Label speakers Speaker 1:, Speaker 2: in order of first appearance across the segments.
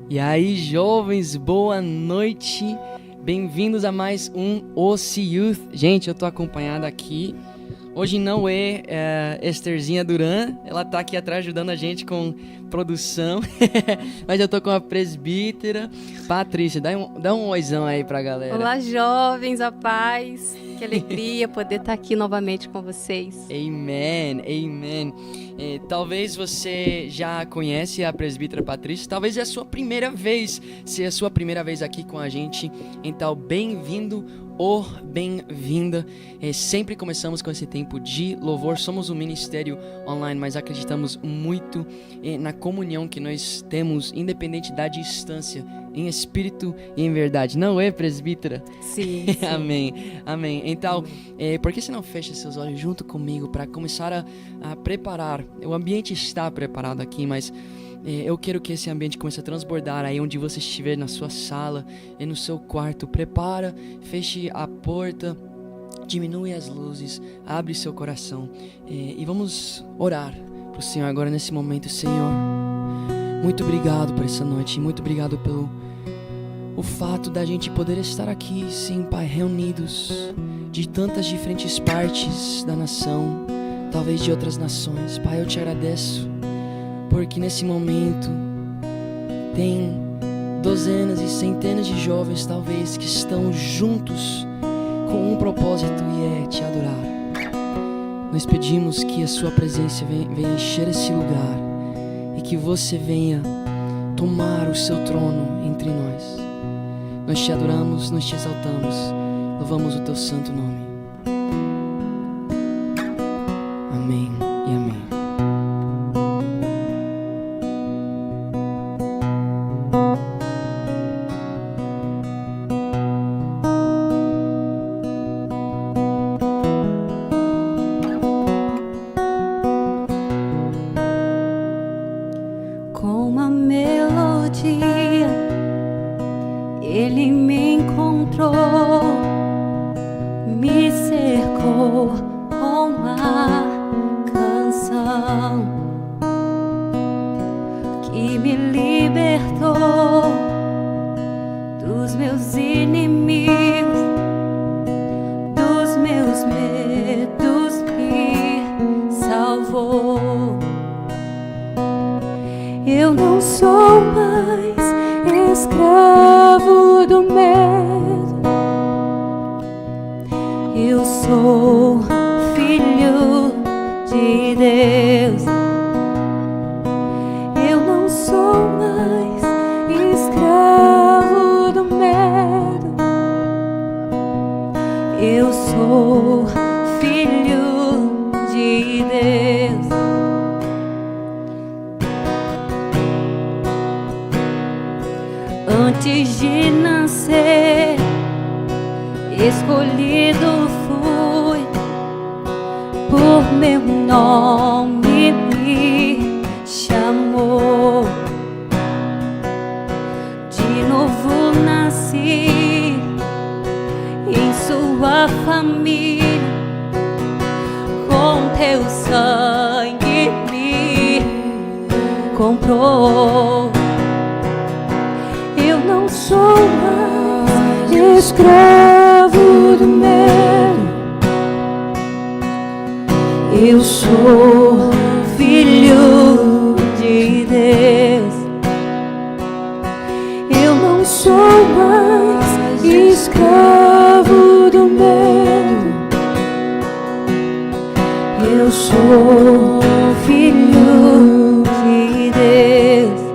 Speaker 1: E aí, jovens, boa noite, bem-vindos a mais um OC Youth. Gente, eu tô acompanhado aqui, hoje não é Estherzinha Duran, ela tá aqui atrás ajudando a gente com produção, mas eu tô com a presbítera Patrícia, dá um oizão aí pra galera.
Speaker 2: Olá, jovens, a paz, que alegria poder estar aqui novamente com vocês.
Speaker 1: Amen, amen. Talvez você já conhece a presbítera Patrícia, talvez é a sua primeira vez, se é a sua primeira vez aqui com a gente, então bem-vindo ou bem-vinda. Sempre começamos com esse tempo de louvor, somos um ministério online, mas acreditamos muito na comunhão que nós temos, independente da distância, em espírito e em verdade, não é, presbítera?
Speaker 2: Sim.
Speaker 1: Amém, amém. Então, por que você não fecha seus olhos junto comigo para começar a preparar? O ambiente está preparado aqui, mas eu quero que esse ambiente comece a transbordar aí onde você estiver, na sua sala, no seu quarto. Prepara, feche a porta, diminui as luzes, abre seu coração e vamos orar para o Senhor agora nesse momento. Senhor, muito obrigado por essa noite, muito obrigado pelo o fato da gente poder estar aqui, sim, Pai, reunidos de tantas diferentes partes da nação, talvez de outras nações. Pai, eu te agradeço, porque nesse momento tem dozenas e centenas de jovens, talvez, que estão juntos com um propósito, e é te adorar. Nós pedimos que a sua presença venha encher esse lugar e que você venha tomar o seu trono entre nós. Nós te adoramos, nós te exaltamos, louvamos o teu santo nome. Amém e amém.
Speaker 2: Com uma melodia Ele me encontrou, me cercou com uma canção que me libertou dos meus inimigos, dos meus medos, me salvou. Eu não sou mais escravo do medo, eu sou filho de Deus. Eu não sou mais escravo do medo, eu sou filho de Deus. Antes de nascer, escolhido fui, por meu nome me chamou. De novo nasci em sua família, com teu sangue me comprou. Eu não sou mais escravo do medo, eu sou filho de Deus. Eu não sou mais escravo do medo, eu sou filho de Deus.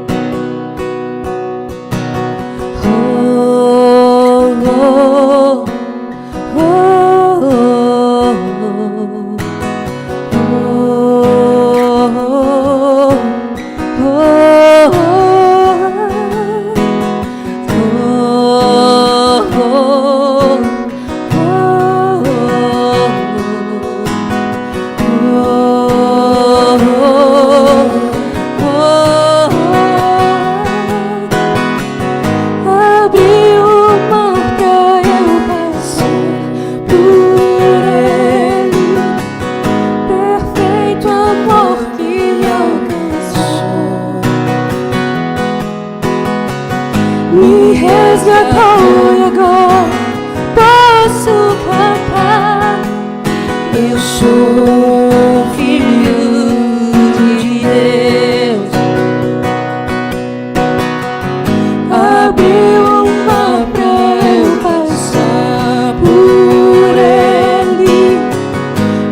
Speaker 2: Oh,
Speaker 3: Eu sou filho de Deus. Abriu o mar pra eu passar por ele.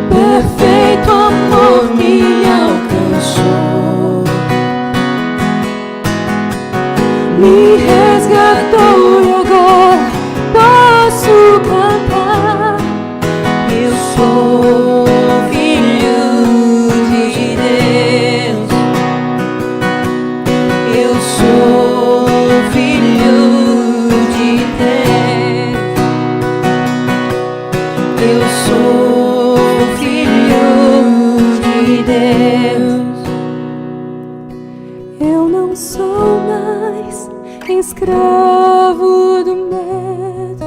Speaker 3: Perfeito amor me alcançou. Me resgatou e agora posso cantar. Eu sou filho de Deus. Eu sou filho de Deus. Eu sou filho de Deus. Eu não sou mais escravo do medo.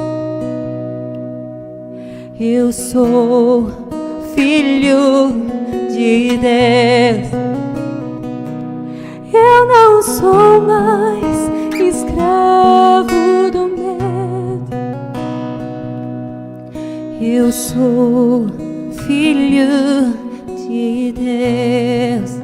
Speaker 3: Eu sou filho de Deus. Eu não sou mais escravo do medo. Eu sou filho de Deus.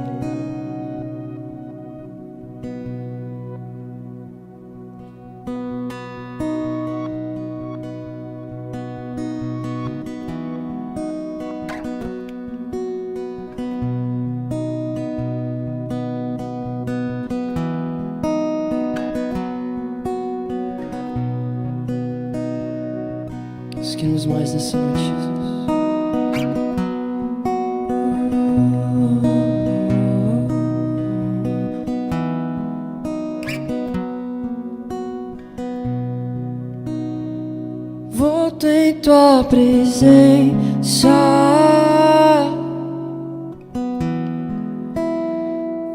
Speaker 1: Nós queremos mais nessa noite, Jesus. Volto em tua presença,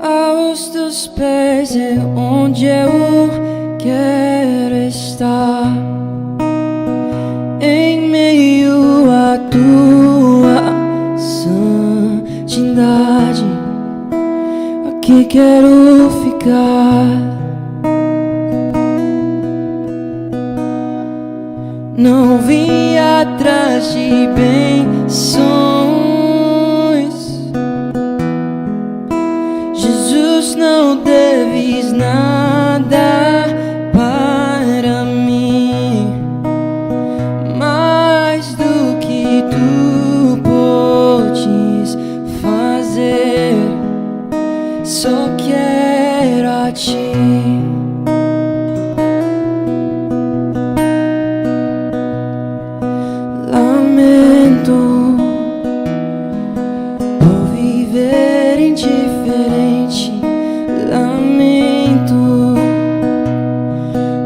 Speaker 1: aos teus pés é onde eu quero estar. Em meio à tua santidade, aqui quero ficar. Não vim atrás de bênçãos, Jesus, não deves nada para mim, mais do que tu podes fazer, só quero a ti. Lamento por viver indiferente, lamento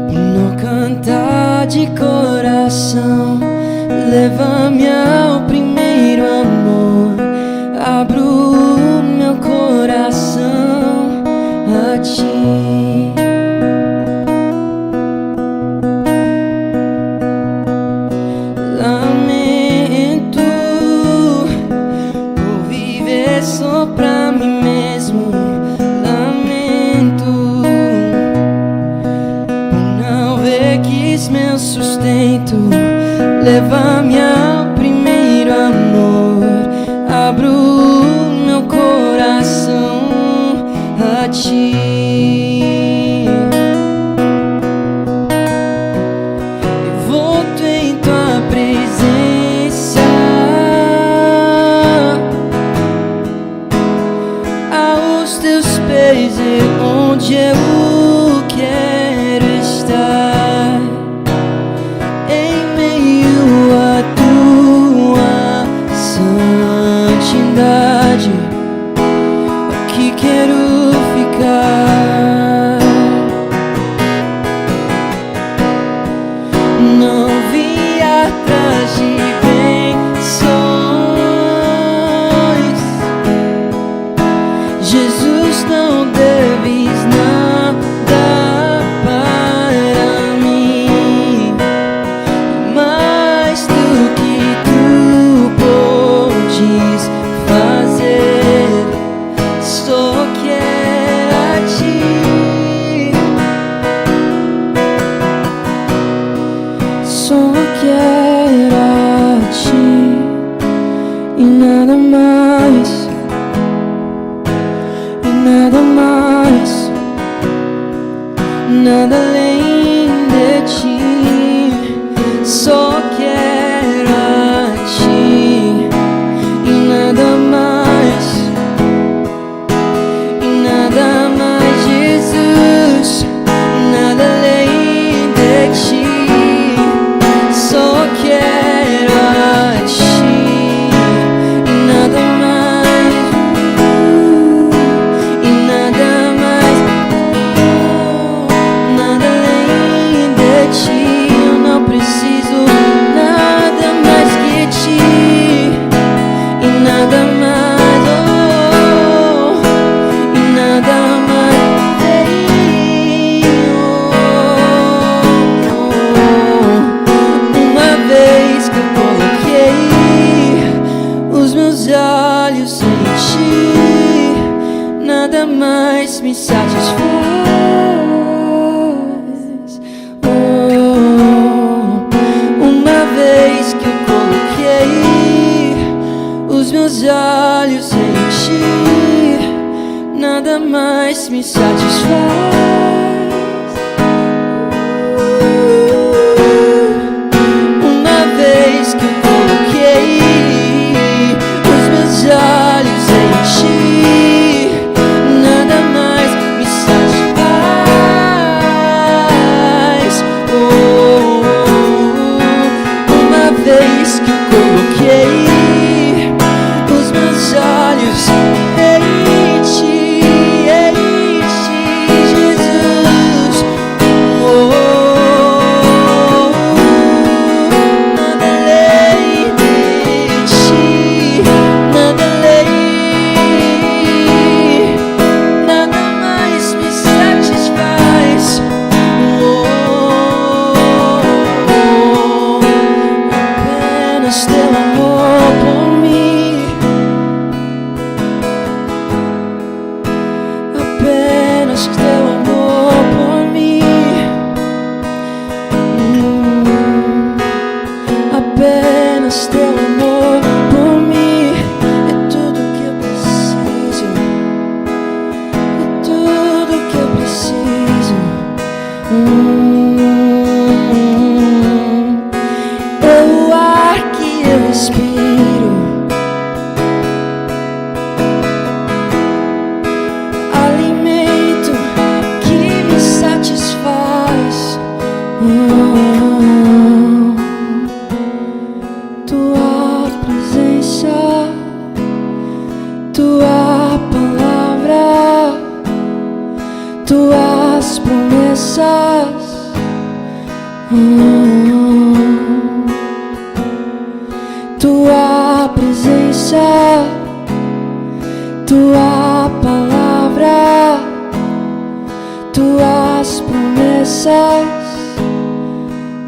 Speaker 1: por não cantar de coração. Leva-me ao primeiro amor, abro meu coração a ti. Lamento por viver só pra mim mesmo, lamento por não ver que és meu sustento. Leva-me ao primeiro amor, abro meu coração a ti. Eu volto em tua presença, aos teus pés é onde eu quero estar. Em meio à tua santidade, aqui quero ficar. Não vim atrás de bênçãos, Jesus, não deves nada e nada mais, e nada mais, nada além de ti. Só quero a ti e nada mais, e nada mais, Jesus, nada além de ti. Só quero a ti e nada mais, e nada mais, nada além de ti. Eu não preciso nada mais que ti e nada mais, e nada mais. Uma vez que eu coloquei os meus olhos em ti, nada mais me satisfaz. Uma vez que eu coloquei os meus olhos em ti, nada mais me satisfaz. Uma vez que eu coloquei os meus olhos em ti, nada mais me satisfaz. Uma vez que eu coloquei os meus olhos em ti, Jesus. Nada além de ti, nada além, nada mais me satisfaz. Apenas teu amor por mim, apenas teu amor por mim, apenas teu amor por mim. É tudo que eu preciso, é tudo que eu preciso. É o ar que eu respiro, alimento que me satisfaz. Tua presença, tua palavra, tuas promessas. Tua presença, tua palavra, tuas promessas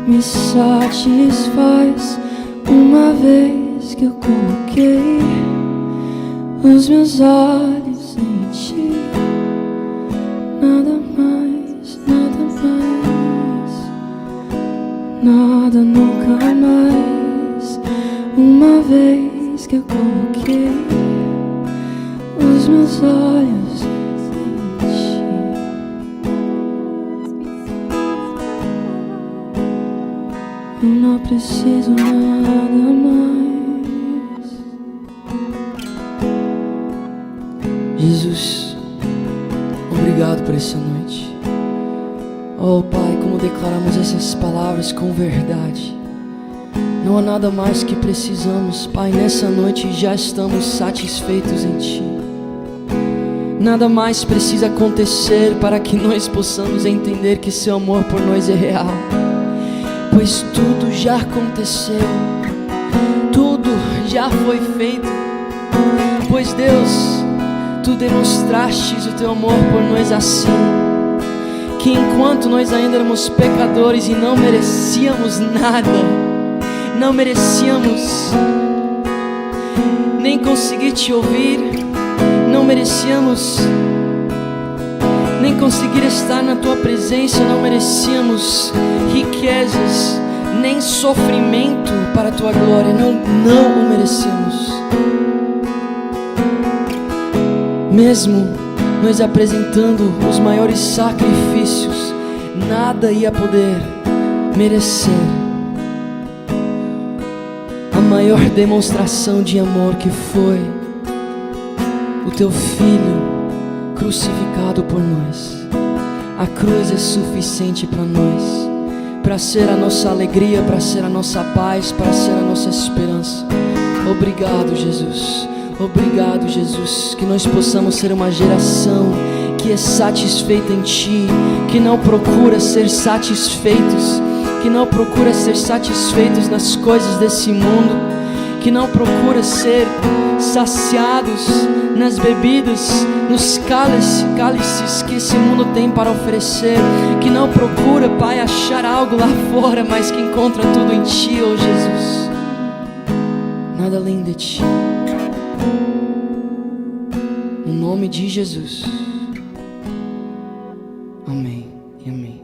Speaker 1: me satisfaz. Uma vez que eu coloquei os meus olhos em ti, nada mais, nada mais, nada nunca mais. Uma vez que eu coloquei os meus olhos em ti, eu não preciso nada mais. Jesus, obrigado por essa noite. Oh Pai, como declaramos essas palavras com verdade. Não há nada mais que precisamos, Pai. Nessa noite já estamos satisfeitos em Ti. Nada mais precisa acontecer para que nós possamos entender que Seu amor por nós é real, pois tudo já aconteceu, tudo já foi feito. Pois Deus, Tu demonstrastes o Teu amor por nós assim, que enquanto nós ainda éramos pecadores e não merecíamos nada, não merecíamos nem conseguir Te ouvir, não merecíamos nem conseguir estar na Tua presença, não merecíamos riquezas, nem sofrimento para a Tua glória, não o merecemos. mesmo nós apresentando os maiores sacrifícios, nada ia poder merecer a maior demonstração de amor, que foi o teu Filho crucificado por nós. A cruz é suficiente para nós, para ser a nossa alegria, para ser a nossa paz, para ser a nossa esperança. Obrigado, Jesus. Obrigado, Jesus, que nós possamos ser uma geração que é satisfeita em Ti, que não procura ser satisfeitos, que não procura ser satisfeitos nas coisas desse mundo, que não procura ser saciados nas bebidas, nos cálices que esse mundo tem para oferecer, que não procura, Pai, achar algo lá fora, mas que encontra tudo em Ti, oh Jesus. Nada além de Ti. No nome de Jesus. Amém e amém.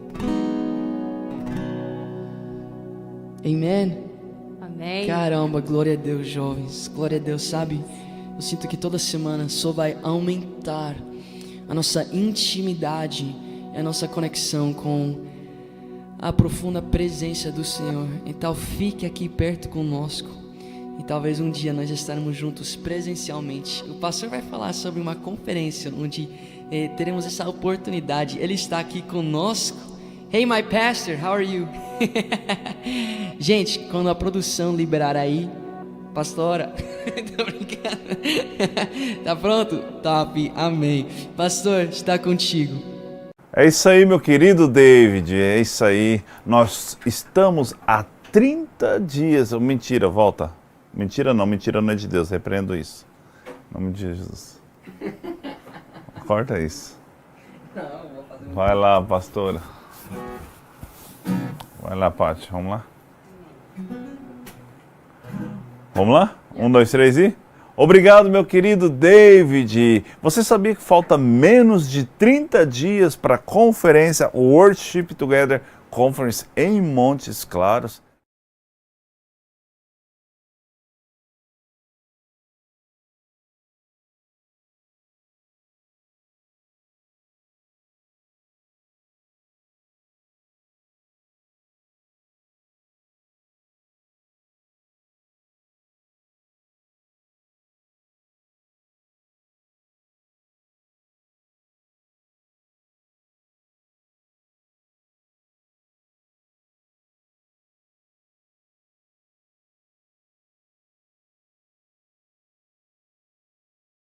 Speaker 1: Amen.
Speaker 2: Amém.
Speaker 1: Caramba, glória a Deus, jovens. Glória a Deus, sabe? Eu sinto que toda semana só vai aumentar a nossa intimidade e a nossa conexão com a profunda presença do Senhor. Então fique aqui perto conosco e talvez um dia nós estaremos juntos presencialmente. O pastor vai falar sobre uma conferência onde teremos essa oportunidade. Ele está aqui conosco. Hey, my pastor, how are you? Gente, quando a produção liberar aí, pastora, tô brincando. Tá pronto? Top, amém. Pastor, está contigo.
Speaker 4: É isso aí, meu querido David, é isso aí. Nós estamos há 30 dias, mentira, volta. Mentira não é de Deus, repreendo isso. Em nome de Jesus. Corta isso. Vai lá, pastora. Vai lá, Paty, vamos lá? Vamos lá? 1, 2, 3 e... Obrigado, meu querido David. Você sabia que falta menos de 30 dias para a conferência Worship Together Conference em Montes Claros?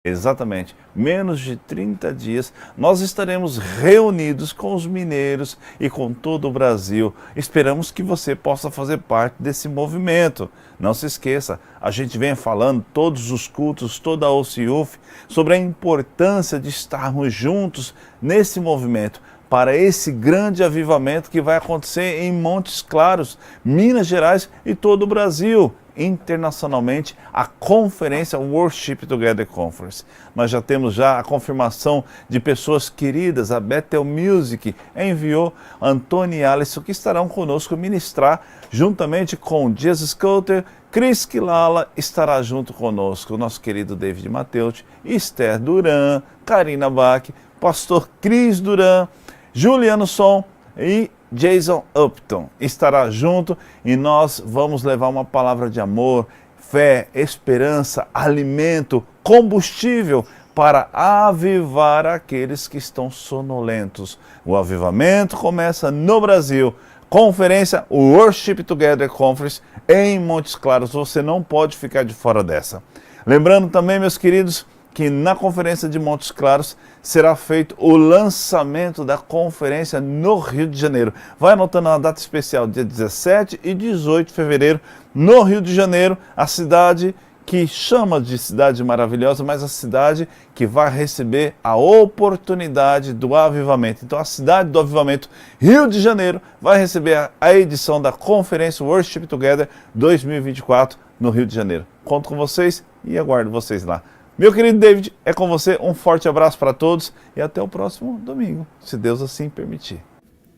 Speaker 4: Exatamente, menos de 30 dias nós estaremos reunidos com os mineiros e com todo o Brasil. Esperamos que você possa fazer parte desse movimento. Não se esqueça, a gente vem falando todos os cultos, toda a OCIUF, sobre a importância de estarmos juntos nesse movimento, para esse grande avivamento que vai acontecer em Montes Claros, Minas Gerais e todo o Brasil. Internacionalmente, a conferência Worship Together Conference. Nós já temos a confirmação de pessoas queridas. A Bethel Music enviou Antônio e Alisson, que estarão conosco ministrar, juntamente com Jesus Coulter. Cris Quilala estará junto conosco, o nosso querido David Mateus, Esther Duran, Karina Bach, pastor Cris Duran, Juliano Som e Jason Upton estará junto, e nós vamos levar uma palavra de amor, fé, esperança, alimento, combustível para avivar aqueles que estão sonolentos. O avivamento começa no Brasil. Conferência Worship Together Conference em Montes Claros. Você não pode ficar de fora dessa. Lembrando também, meus queridos, que na conferência de Montes Claros será feito o lançamento da conferência no Rio de Janeiro. Vai anotando uma data especial, dia 17 e 18 de fevereiro, no Rio de Janeiro, a cidade que chama de cidade maravilhosa, mas a cidade que vai receber a oportunidade do avivamento. Então a cidade do avivamento, Rio de Janeiro, vai receber a edição da conferência Worship Together 2024 no Rio de Janeiro. Conto com vocês e aguardo vocês lá. Meu querido David, é com você, um forte abraço para todos e até o próximo domingo, se Deus assim permitir.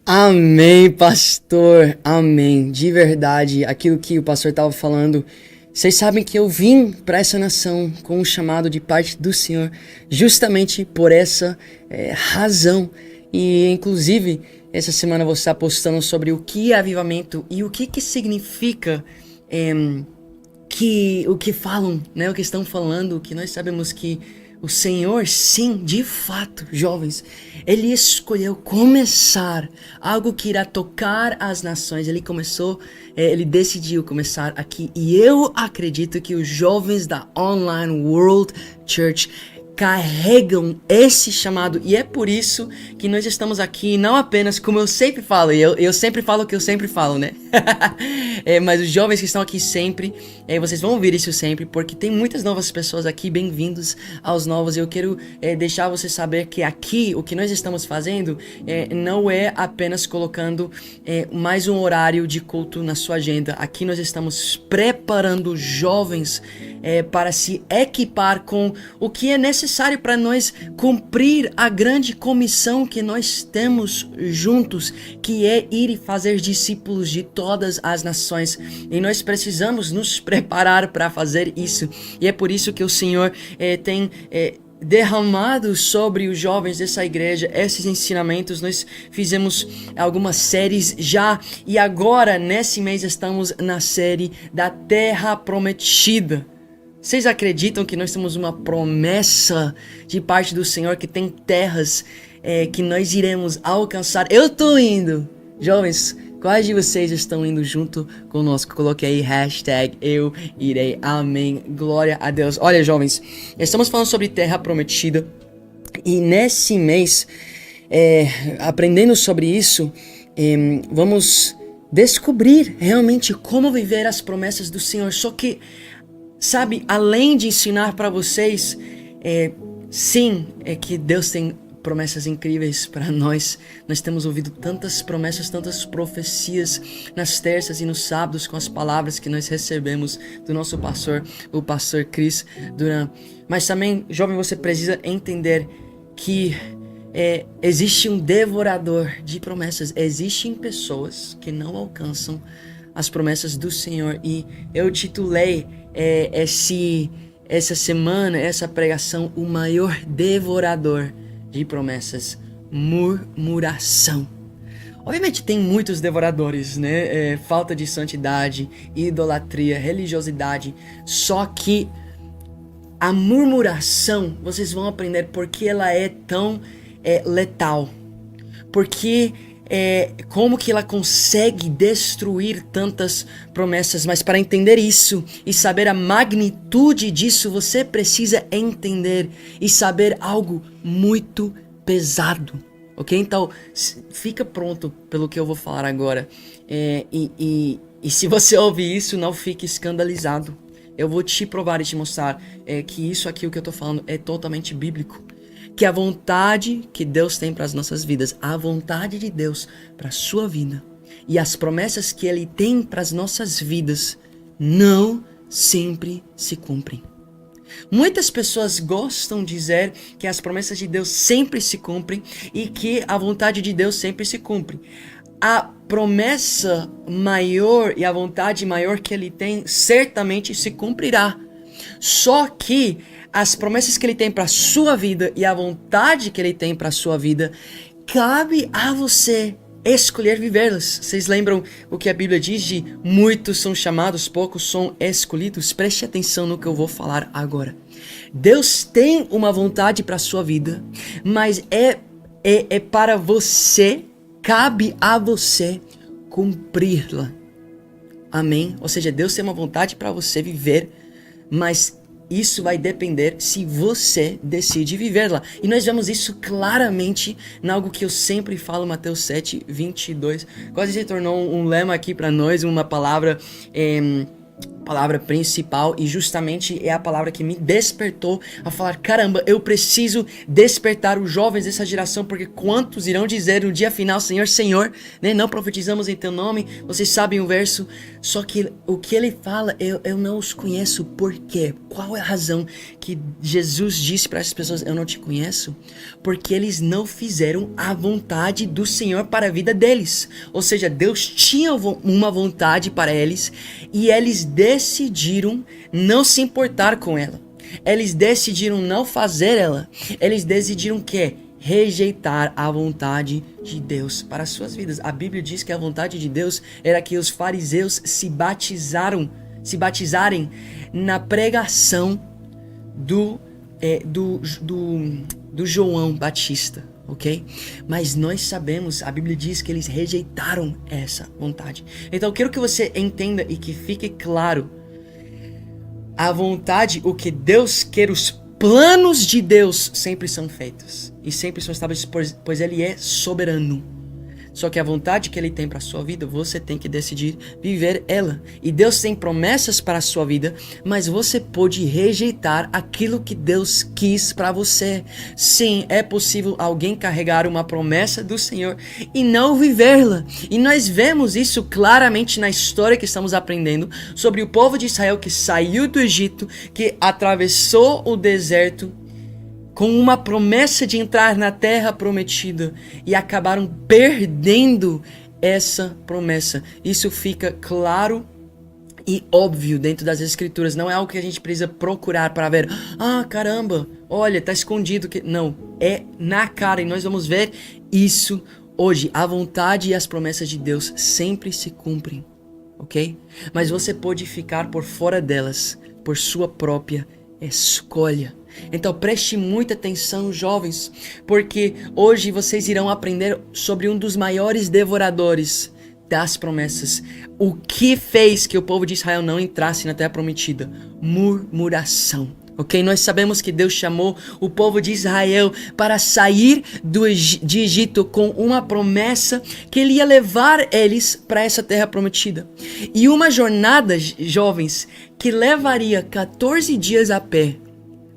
Speaker 1: Amém, pastor, amém. De verdade, aquilo que o pastor estava falando Vocês sabem que eu vim para essa nação com um chamado de parte do Senhor, justamente por essa razão. E, inclusive, essa semana vou estar postando sobre o que é avivamento e o que significa o que falam, né? O que estão falando, que nós sabemos que o Senhor, sim, de fato, jovens, Ele escolheu começar algo que irá tocar as nações. Ele decidiu começar aqui. E eu acredito que os jovens da Online World Church carregam esse chamado, e é por isso que nós estamos aqui, não apenas, como eu sempre falo, e eu sempre falo o que eu sempre falo, né? Mas os jovens que estão aqui sempre, vocês vão ouvir isso sempre, porque tem muitas novas pessoas aqui, bem-vindos aos novos. Eu quero deixar você saber que aqui, o que nós estamos fazendo, não é apenas colocando mais um horário de culto na sua agenda. Aqui nós estamos preparando jovens para se equipar com o que é necessário para nós cumprir a grande comissão que nós temos juntos, que é ir e fazer discípulos de todas as nações. E nós precisamos nos preparar para fazer isso. E é por isso que o Senhor tem derramado sobre os jovens dessa igreja esses ensinamentos. Nós fizemos algumas séries já, e agora nesse mês estamos na série da Terra Prometida. Vocês acreditam que nós temos uma promessa de parte do Senhor, que tem terras que nós iremos alcançar? Eu tô indo. Jovens, quais de vocês estão indo junto conosco? Coloque aí #eu irei. Amém. Glória a Deus. Olha, jovens, estamos falando sobre Terra Prometida. E nesse mês, aprendendo sobre isso, vamos descobrir realmente como viver as promessas do Senhor. Só que, sabe, além de ensinar para vocês, que Deus tem promessas incríveis para nós. Nós temos ouvido tantas promessas, tantas profecias nas terças e nos sábados com as palavras que nós recebemos do nosso pastor, o pastor Chris Duran. Mas também, jovem, você precisa entender que existe um devorador de promessas. Existem pessoas que não alcançam as promessas do Senhor, e eu titulei essa semana, essa pregação, o maior devorador de promessas: murmuração. Obviamente tem muitos devoradores, né? Falta de santidade, idolatria, religiosidade. Só que a murmuração, vocês vão aprender porque ela é tão letal. Porque como que ela consegue destruir tantas promessas. Mas para entender isso e saber a magnitude disso, você precisa entender e saber algo muito pesado, ok? Então fica pronto pelo que eu vou falar agora, e se você ouvir isso, não fique escandalizado. Eu vou te provar e te mostrar que isso aqui, o que eu tô falando, é totalmente bíblico. Que a vontade que Deus tem para as nossas vidas, a vontade de Deus para a sua vida e as promessas que Ele tem para as nossas vidas não sempre se cumprem. Muitas pessoas gostam de dizer que as promessas de Deus sempre se cumprem e que a vontade de Deus sempre se cumpre. A promessa maior e a vontade maior que Ele tem certamente se cumprirá. Só que as promessas que Ele tem para a sua vida e a vontade que Ele tem para a sua vida, cabe a você escolher vivê-las. Vocês lembram o que a Bíblia diz de muitos são chamados, poucos são escolhidos? Preste atenção no que eu vou falar agora. Deus tem uma vontade para a sua vida, mas é para você, cabe a você cumpri-la. Amém? Ou seja, Deus tem uma vontade para você viver, mas isso vai depender se você decide viver lá. E nós vemos isso claramente em algo que eu sempre falo, Mateus 7:22. Quase se tornou um lema aqui para nós, uma palavra principal, e justamente é a palavra que me despertou a falar: caramba, eu preciso despertar os jovens dessa geração, porque quantos irão dizer no dia final: Senhor, Senhor, né? Não profetizamos em teu nome? Vocês sabem o verso, só que o que ele fala, eu não os conheço. Por quê? Qual é a razão que Jesus disse para essas pessoas: eu não te conheço? Porque eles não fizeram a vontade do Senhor para a vida deles. Ou seja, Deus tinha uma vontade para eles e eles decidiram não se importar com ela. Eles decidiram não fazer ela. Eles decidiram que rejeitar a vontade de Deus para as suas vidas. A Bíblia diz que a vontade de Deus era que os fariseus se batizarem na pregação do João Batista, ok? Mas nós sabemos, a Bíblia diz que eles rejeitaram essa vontade. Então eu quero que você entenda e que fique claro a vontade, o que Deus quer, os planos de Deus sempre são feitos e sempre são estabelecidos, pois Ele é soberano. Só que a vontade que Ele tem para a sua vida, você tem que decidir viver ela. E Deus tem promessas para a sua vida, mas você pode rejeitar aquilo que Deus quis para você. Sim, é possível alguém carregar uma promessa do Senhor e não vivê-la. E nós vemos isso claramente na história que estamos aprendendo sobre o povo de Israel que saiu do Egito, que atravessou o deserto com uma promessa de entrar na terra prometida e acabaram perdendo essa promessa. Isso fica claro e óbvio dentro das Escrituras. Não é algo que a gente precisa procurar para ver. Ah, caramba, olha, tá escondido. Não, é na cara e nós vamos ver isso hoje. A vontade e as promessas de Deus sempre se cumprem, ok? Mas você pode ficar por fora delas por sua própria escolha. Então preste muita atenção, jovens, porque hoje vocês irão aprender sobre um dos maiores devoradores das promessas. O que fez que o povo de Israel não entrasse na terra prometida? Murmuração. Ok? Nós sabemos que Deus chamou o povo de Israel para sair de Egito com uma promessa que Ele ia levar eles para essa terra prometida. E uma jornada, jovens, que levaria 14 dias a pé.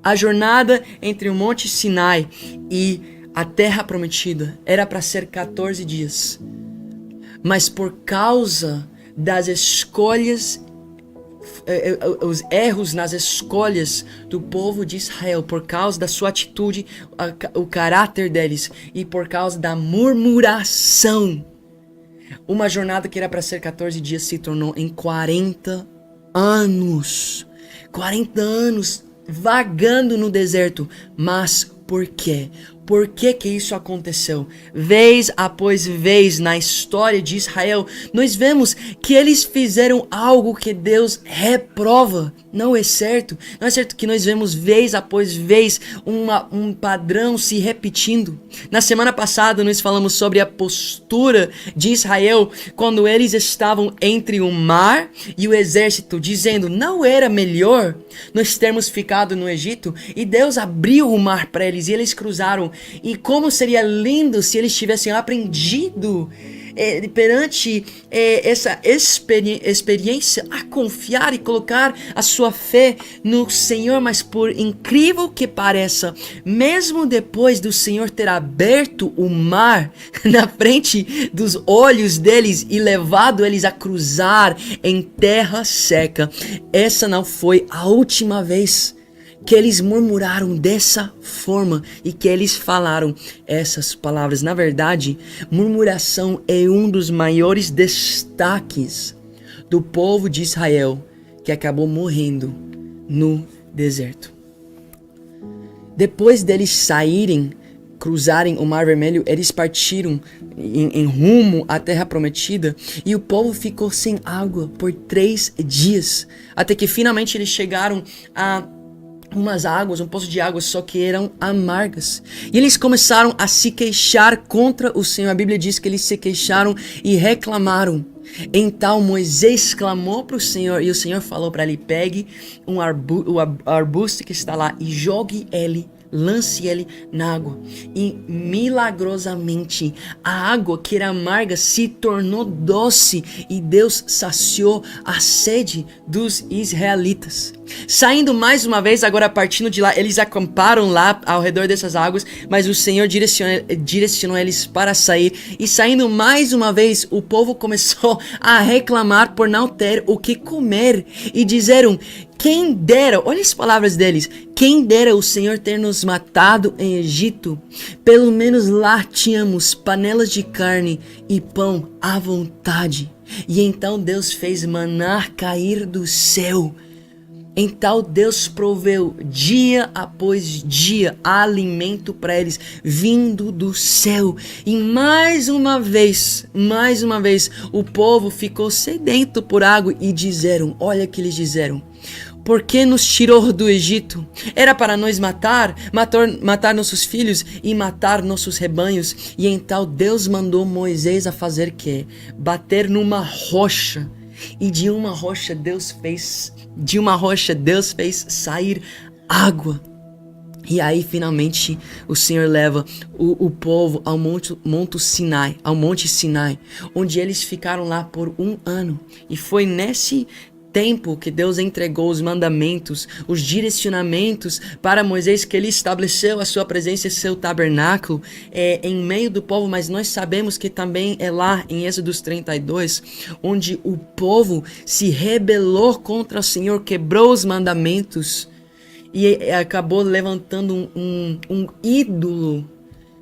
Speaker 1: A jornada entre o Monte Sinai e a terra prometida era para ser 14 dias. Mas por causa das escolhas, os erros nas escolhas do povo de Israel, por causa da sua atitude, o caráter deles, e por causa da murmuração, uma jornada que era para ser 14 dias se tornou em 40 anos. 40 anos vagando no deserto. Mas por quê? Por que que isso aconteceu? Vez após vez na história de Israel, nós vemos que eles fizeram algo que Deus reprova. Não é certo. Não é certo que nós vemos vez após vez um padrão se repetindo. Na semana passada nós falamos sobre a postura de Israel quando eles estavam entre o mar e o exército, dizendo: não era melhor nós termos ficado no Egito? E Deus abriu o mar para eles e eles cruzaram. E como seria lindo se eles tivessem aprendido perante essa experiência a confiar e colocar a sua fé no Senhor. Mas por incrível que pareça, mesmo depois do Senhor ter aberto o mar na frente dos olhos deles e levado eles a cruzar em terra seca, essa não foi a última vez que eles murmuraram dessa forma e que eles falaram essas palavras. Na verdade, murmuração é um dos maiores destaques do povo de Israel que acabou morrendo no deserto. Depois deles saírem, cruzarem o Mar Vermelho, eles partiram em rumo à Terra Prometida e o povo ficou sem água por 3 dias, até que finalmente eles chegaram a umas águas, um poço de água, só que eram amargas. E eles começaram a se queixar contra o Senhor. A Bíblia diz que eles se queixaram e reclamaram. Então Moisés clamou para o Senhor e o Senhor falou para ele: pegue o arbusto que está lá e jogue ele, lance ele na água. E milagrosamente a água que era amarga se tornou doce e Deus saciou a sede dos israelitas. Saindo mais uma vez, agora partindo de lá, eles acamparam lá ao redor dessas águas, mas o Senhor direcionou eles para sair. E saindo mais uma vez, o povo começou a reclamar por não ter o que comer e disseram: quem dera, olha as palavras deles, quem dera o Senhor ter nos matado em Egito, pelo menos lá tínhamos panelas de carne e pão à vontade. E então Deus fez maná cair do céu. Então Deus proveu dia após dia alimento para eles vindo do céu. E mais uma vez, o povo ficou sedento por água e disseram, olha o que eles disseram. Por que nos tirou do Egito? Era para nos matar nossos filhos e matar nossos rebanhos. E então Deus mandou Moisés a fazer quê? Bater numa rocha. E de uma rocha Deus fez sair água. E aí finalmente o Senhor leva o povo ao Monte Sinai, onde eles ficaram lá por 1 ano. E foi nesse tempo que Deus entregou os mandamentos, os direcionamentos para Moisés, que ele estabeleceu a sua presença e seu tabernáculo em meio do povo. Mas nós sabemos que também é lá em Êxodo 32, onde o povo se rebelou contra o Senhor, quebrou os mandamentos e acabou levantando um ídolo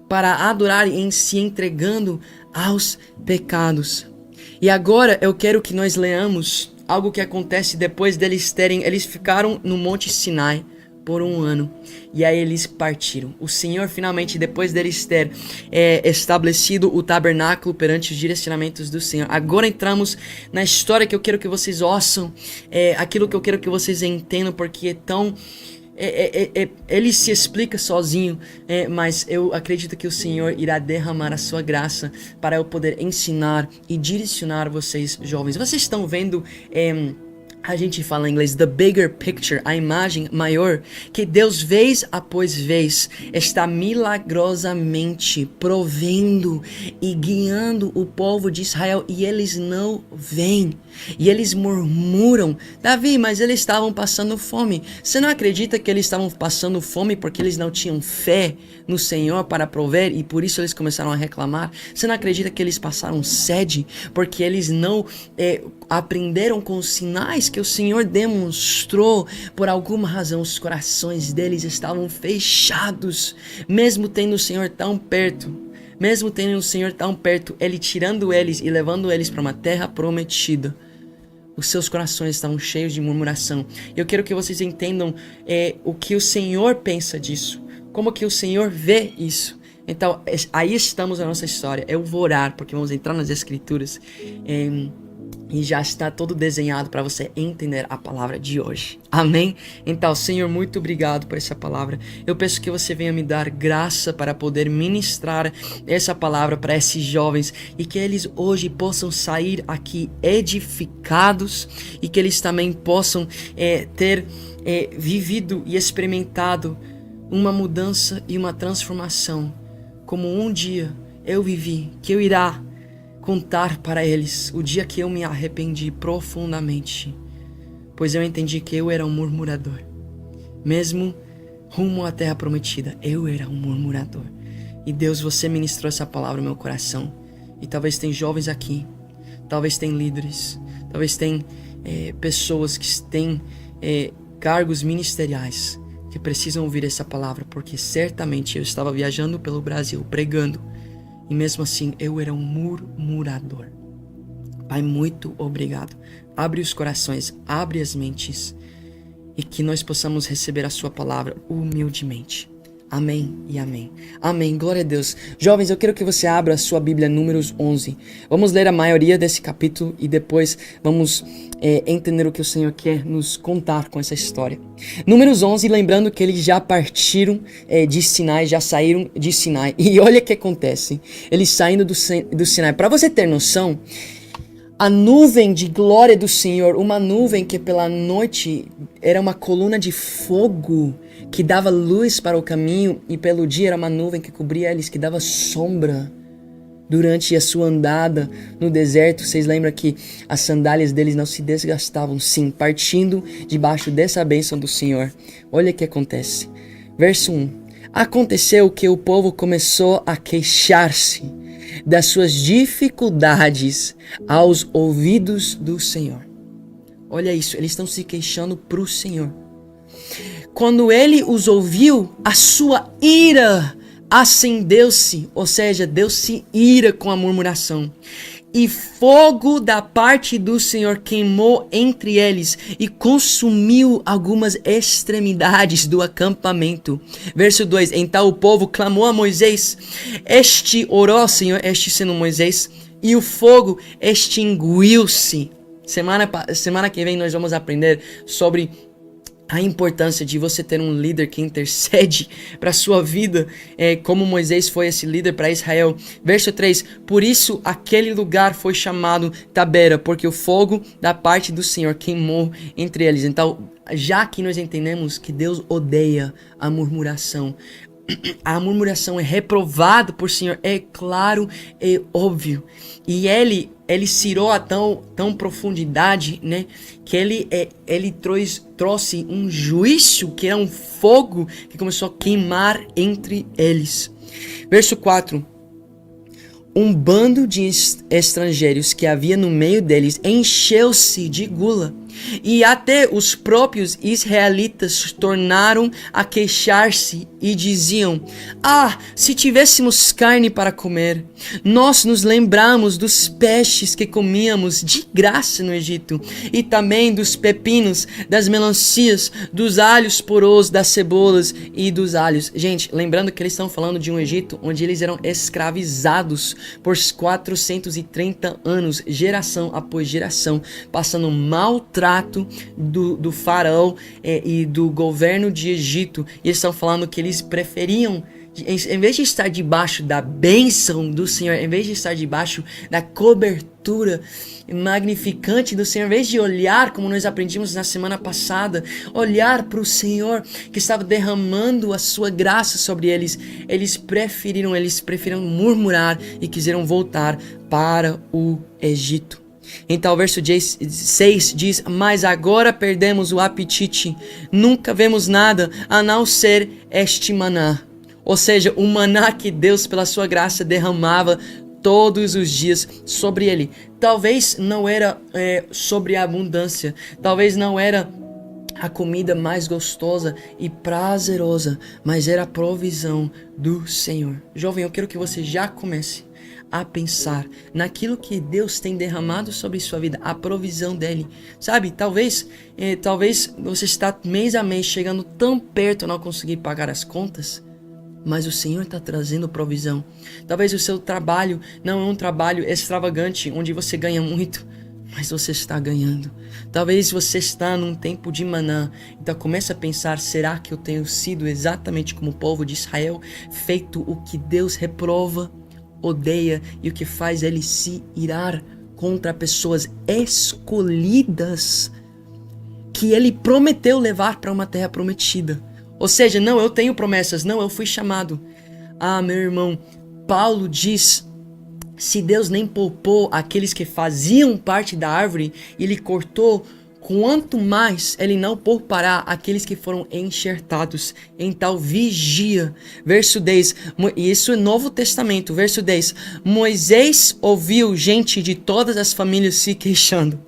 Speaker 1: para adorar e se entregando aos pecados. E agora eu quero que nós leamos algo que acontece depois eles ficaram no Monte Sinai por 1 ano, e aí eles partiram. O Senhor finalmente, depois deles ter estabelecido o tabernáculo perante os direcionamentos do Senhor, agora entramos na história que eu quero que vocês ouçam, aquilo que eu quero que vocês entendam, porque é tão... ele se explica sozinho, mas eu acredito que o Senhor irá derramar a sua graça para eu poder ensinar e direcionar vocês jovens. Vocês estão vendo, a gente fala em inglês, the bigger picture, a imagem maior, que Deus vez após vez está milagrosamente provendo e guiando o povo de Israel, e eles não veem. E eles murmuram, Davi, mas eles estavam passando fome. Você não acredita que eles estavam passando fome porque eles não tinham fé no Senhor para prover e por isso eles começaram a reclamar? Você não acredita que eles passaram sede porque eles não aprenderam com os sinais que o Senhor demonstrou? Por alguma razão os corações deles estavam fechados, mesmo tendo o Senhor tão perto. Ele tirando eles e levando eles para uma terra prometida. Os seus corações estavam cheios de murmuração. Eu quero que vocês entendam o que o Senhor pensa disso. Como que o Senhor vê isso. Então, aí estamos na nossa história. Eu vou orar, porque vamos entrar nas Escrituras. E já está todo desenhado para você entender a palavra de hoje. Amém? Então, Senhor, muito obrigado por essa palavra. Eu peço que você venha me dar graça para poder ministrar essa palavra para esses jovens e que eles hoje possam sair aqui edificados e que eles também possam ter vivido e experimentado uma mudança e uma transformação como um dia eu vivi, que eu irá contar para eles o dia que eu me arrependi profundamente, pois eu entendi que eu era um murmurador. Mesmo rumo à terra prometida, eu era um murmurador. E Deus, você ministrou essa palavra no meu coração. E talvez tem jovens aqui, talvez tem líderes, talvez tem pessoas que têm cargos ministeriais que precisam ouvir essa palavra, porque certamente eu estava viajando pelo Brasil pregando. E mesmo assim, eu era um murmurador. Pai, muito obrigado. Abre os corações, abre as mentes. E que nós possamos receber a sua palavra humildemente. Amém e amém. Amém, glória a Deus. Jovens, eu quero que você abra a sua Bíblia, Números 11. Vamos ler a maioria desse capítulo e depois vamos entender o que o Senhor quer nos contar com essa história. Números 11, lembrando que eles já partiram de Sinai, já saíram de Sinai. E olha o que acontece, eles saindo do Sinai. Para você ter noção, a nuvem de glória do Senhor, uma nuvem que pela noite era uma coluna de fogo que dava luz para o caminho, e pelo dia era uma nuvem que cobria eles, que dava sombra durante a sua andada no deserto. Vocês lembram que as sandálias deles não se desgastavam? Sim, partindo debaixo dessa bênção do Senhor. Olha o que acontece. Verso 1. Aconteceu que o povo começou a queixar-se das suas dificuldades aos ouvidos do Senhor. Olha isso, eles estão se queixando para o Senhor. Quando ele os ouviu, a sua ira acendeu-se, ou seja, Deus se ira com a murmuração. E fogo da parte do Senhor queimou entre eles e consumiu algumas extremidades do acampamento. Verso 2: Então o povo clamou a Moisés. Este orou ao Senhor, este sendo Moisés, e o fogo extinguiu-se. Semana que vem nós vamos aprender sobre a importância de você ter um líder que intercede para a sua vida, como Moisés foi esse líder para Israel. Verso 3: Por isso aquele lugar foi chamado Tabera, porque o fogo da parte do Senhor queimou entre eles. Então, já que nós entendemos que Deus odeia a murmuração, a murmuração é reprovada por Senhor, é claro, é óbvio. E ele cirou a tão profundidade, né, que ele trouxe um juízo, que era um fogo que começou a queimar entre eles. Verso 4: Um bando de estrangeiros que havia no meio deles encheu-se de gula, e até os próprios israelitas tornaram a queixar-se e diziam: se tivéssemos carne para comer, nós nos lembramos dos peixes que comíamos de graça no Egito, e também dos pepinos, das melancias, dos alhos porôs, das cebolas e dos alhos. Gente, lembrando que eles estão falando de um Egito onde eles eram escravizados por 430 anos, geração após geração, passando maltrato do faraó e do governo de Egito. E eles estão falando que eles preferiam, em vez de estar debaixo da bênção do Senhor, em vez de estar debaixo da cobertura magnificante do Senhor, em vez de olhar, como nós aprendimos na semana passada, olhar para o Senhor que estava derramando a sua graça sobre eles, eles preferiram murmurar e quiseram voltar para o Egito. Então o verso 6 diz: Mas agora perdemos o apetite, nunca vemos nada a não ser este maná. Ou seja, o maná que Deus pela sua graça derramava todos os dias sobre ele. Talvez não era sobre a abundância, talvez não era a comida mais gostosa e prazerosa, mas era a provisão do Senhor. Jovem, eu quero que você já comece a pensar naquilo que Deus tem derramado sobre sua vida, a provisão dele. Sabe, talvez você está mês a mês chegando tão perto a não conseguir pagar as contas, mas o Senhor está trazendo provisão. Talvez o seu trabalho não é um trabalho extravagante, onde você ganha muito, mas você está ganhando. Talvez você está num tempo de maná. Então começa a pensar: será que eu tenho sido exatamente como o povo de Israel, feito o que Deus reprova, odeia e o que faz ele se irar contra pessoas escolhidas que ele prometeu levar para uma terra prometida? Ou seja, não, eu tenho promessas, não, eu fui chamado. Meu irmão, Paulo diz: se Deus nem poupou aqueles que faziam parte da árvore, ele cortou, quanto mais ele não poupará aqueles que foram enxertados. Então vigia. Verso 10, e isso é Novo Testamento. Verso 10: Moisés ouviu gente de todas as famílias se queixando,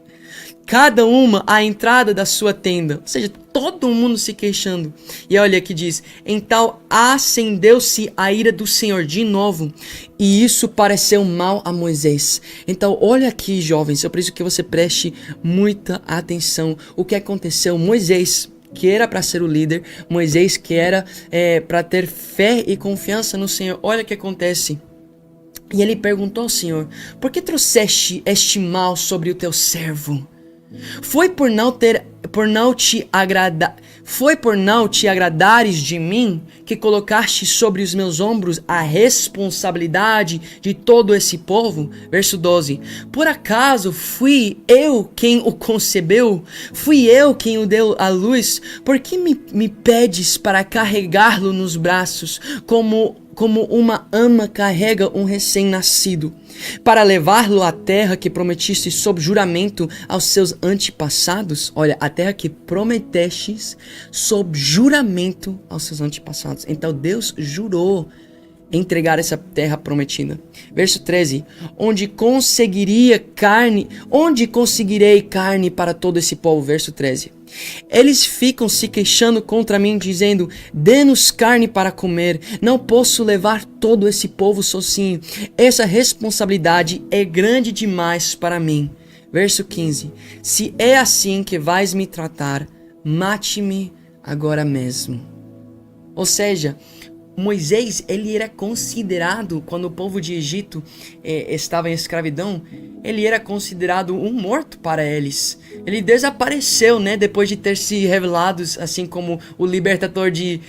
Speaker 1: cada uma à entrada da sua tenda. Ou seja, todo mundo se queixando. E olha que diz: então acendeu-se a ira do Senhor de novo, e isso pareceu mal a Moisés. Então olha aqui, jovens, eu preciso que você preste muita atenção. O que aconteceu? Moisés, que era para ser o líder, Moisés que era para ter fé e confiança no Senhor, olha o que acontece. E ele perguntou ao Senhor: por que trouxeste este mal sobre o teu servo? Foi por não te agradares de mim que colocaste sobre os meus ombros a responsabilidade de todo esse povo? Verso 12: por acaso fui eu quem o concebeu? Fui eu quem o deu à luz? Por que me pedes para carregá-lo nos braços, como uma ama carrega um recém-nascido, para levá-lo à terra que prometiste sob juramento aos seus antepassados? Olha, a terra que prometestes sob juramento aos seus antepassados. Então Deus jurou entregar essa terra prometida. Verso 13, onde conseguirei carne para todo esse povo? Verso 13, eles ficam se queixando contra mim, dizendo, dê-nos carne para comer, não posso levar todo esse povo sozinho, essa responsabilidade é grande demais para mim. Verso 15, se é assim que vais me tratar, mate-me agora mesmo. Ou seja, Moisés, ele era considerado, quando o povo de Egito estava em escravidão, ele era considerado um morto para eles. Ele desapareceu, né, depois de ter se revelado, assim como o libertador de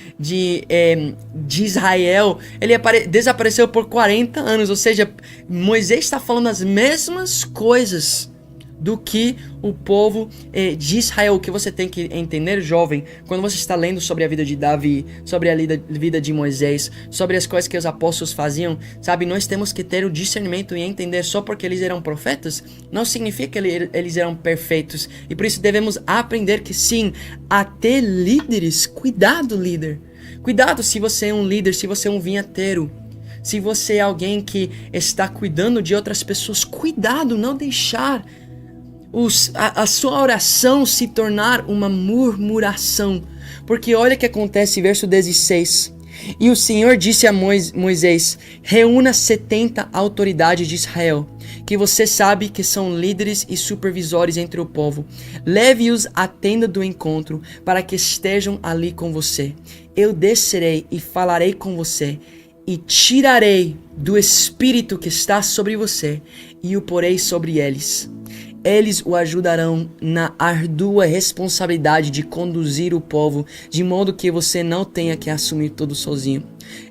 Speaker 1: Israel. Ele desapareceu por 40 anos, ou seja, Moisés está falando as mesmas coisas do que o povo de Israel. O que você tem que entender, jovem, quando você está lendo sobre a vida de Davi, sobre a vida de Moisés, sobre as coisas que os apóstolos faziam, sabe, nós temos que ter o discernimento e entender, só porque eles eram profetas, não significa que eles eram perfeitos, e por isso devemos aprender que sim, até líderes, cuidado líder, cuidado se você é um líder, se você é um vinhateiro, se você é alguém que está cuidando de outras pessoas, cuidado, não deixar a sua oração se tornar uma murmuração. Porque olha o que acontece, verso 16. E o Senhor disse a Moisés, reúna 70 autoridades de Israel, que você sabe que são líderes e supervisores entre o povo. Leve-os à tenda do encontro, para que estejam ali com você. Eu descerei e falarei com você, e tirarei do Espírito que está sobre você, e o porei sobre eles. Eles o ajudarão na ardua responsabilidade de conduzir o povo, de modo que você não tenha que assumir tudo sozinho.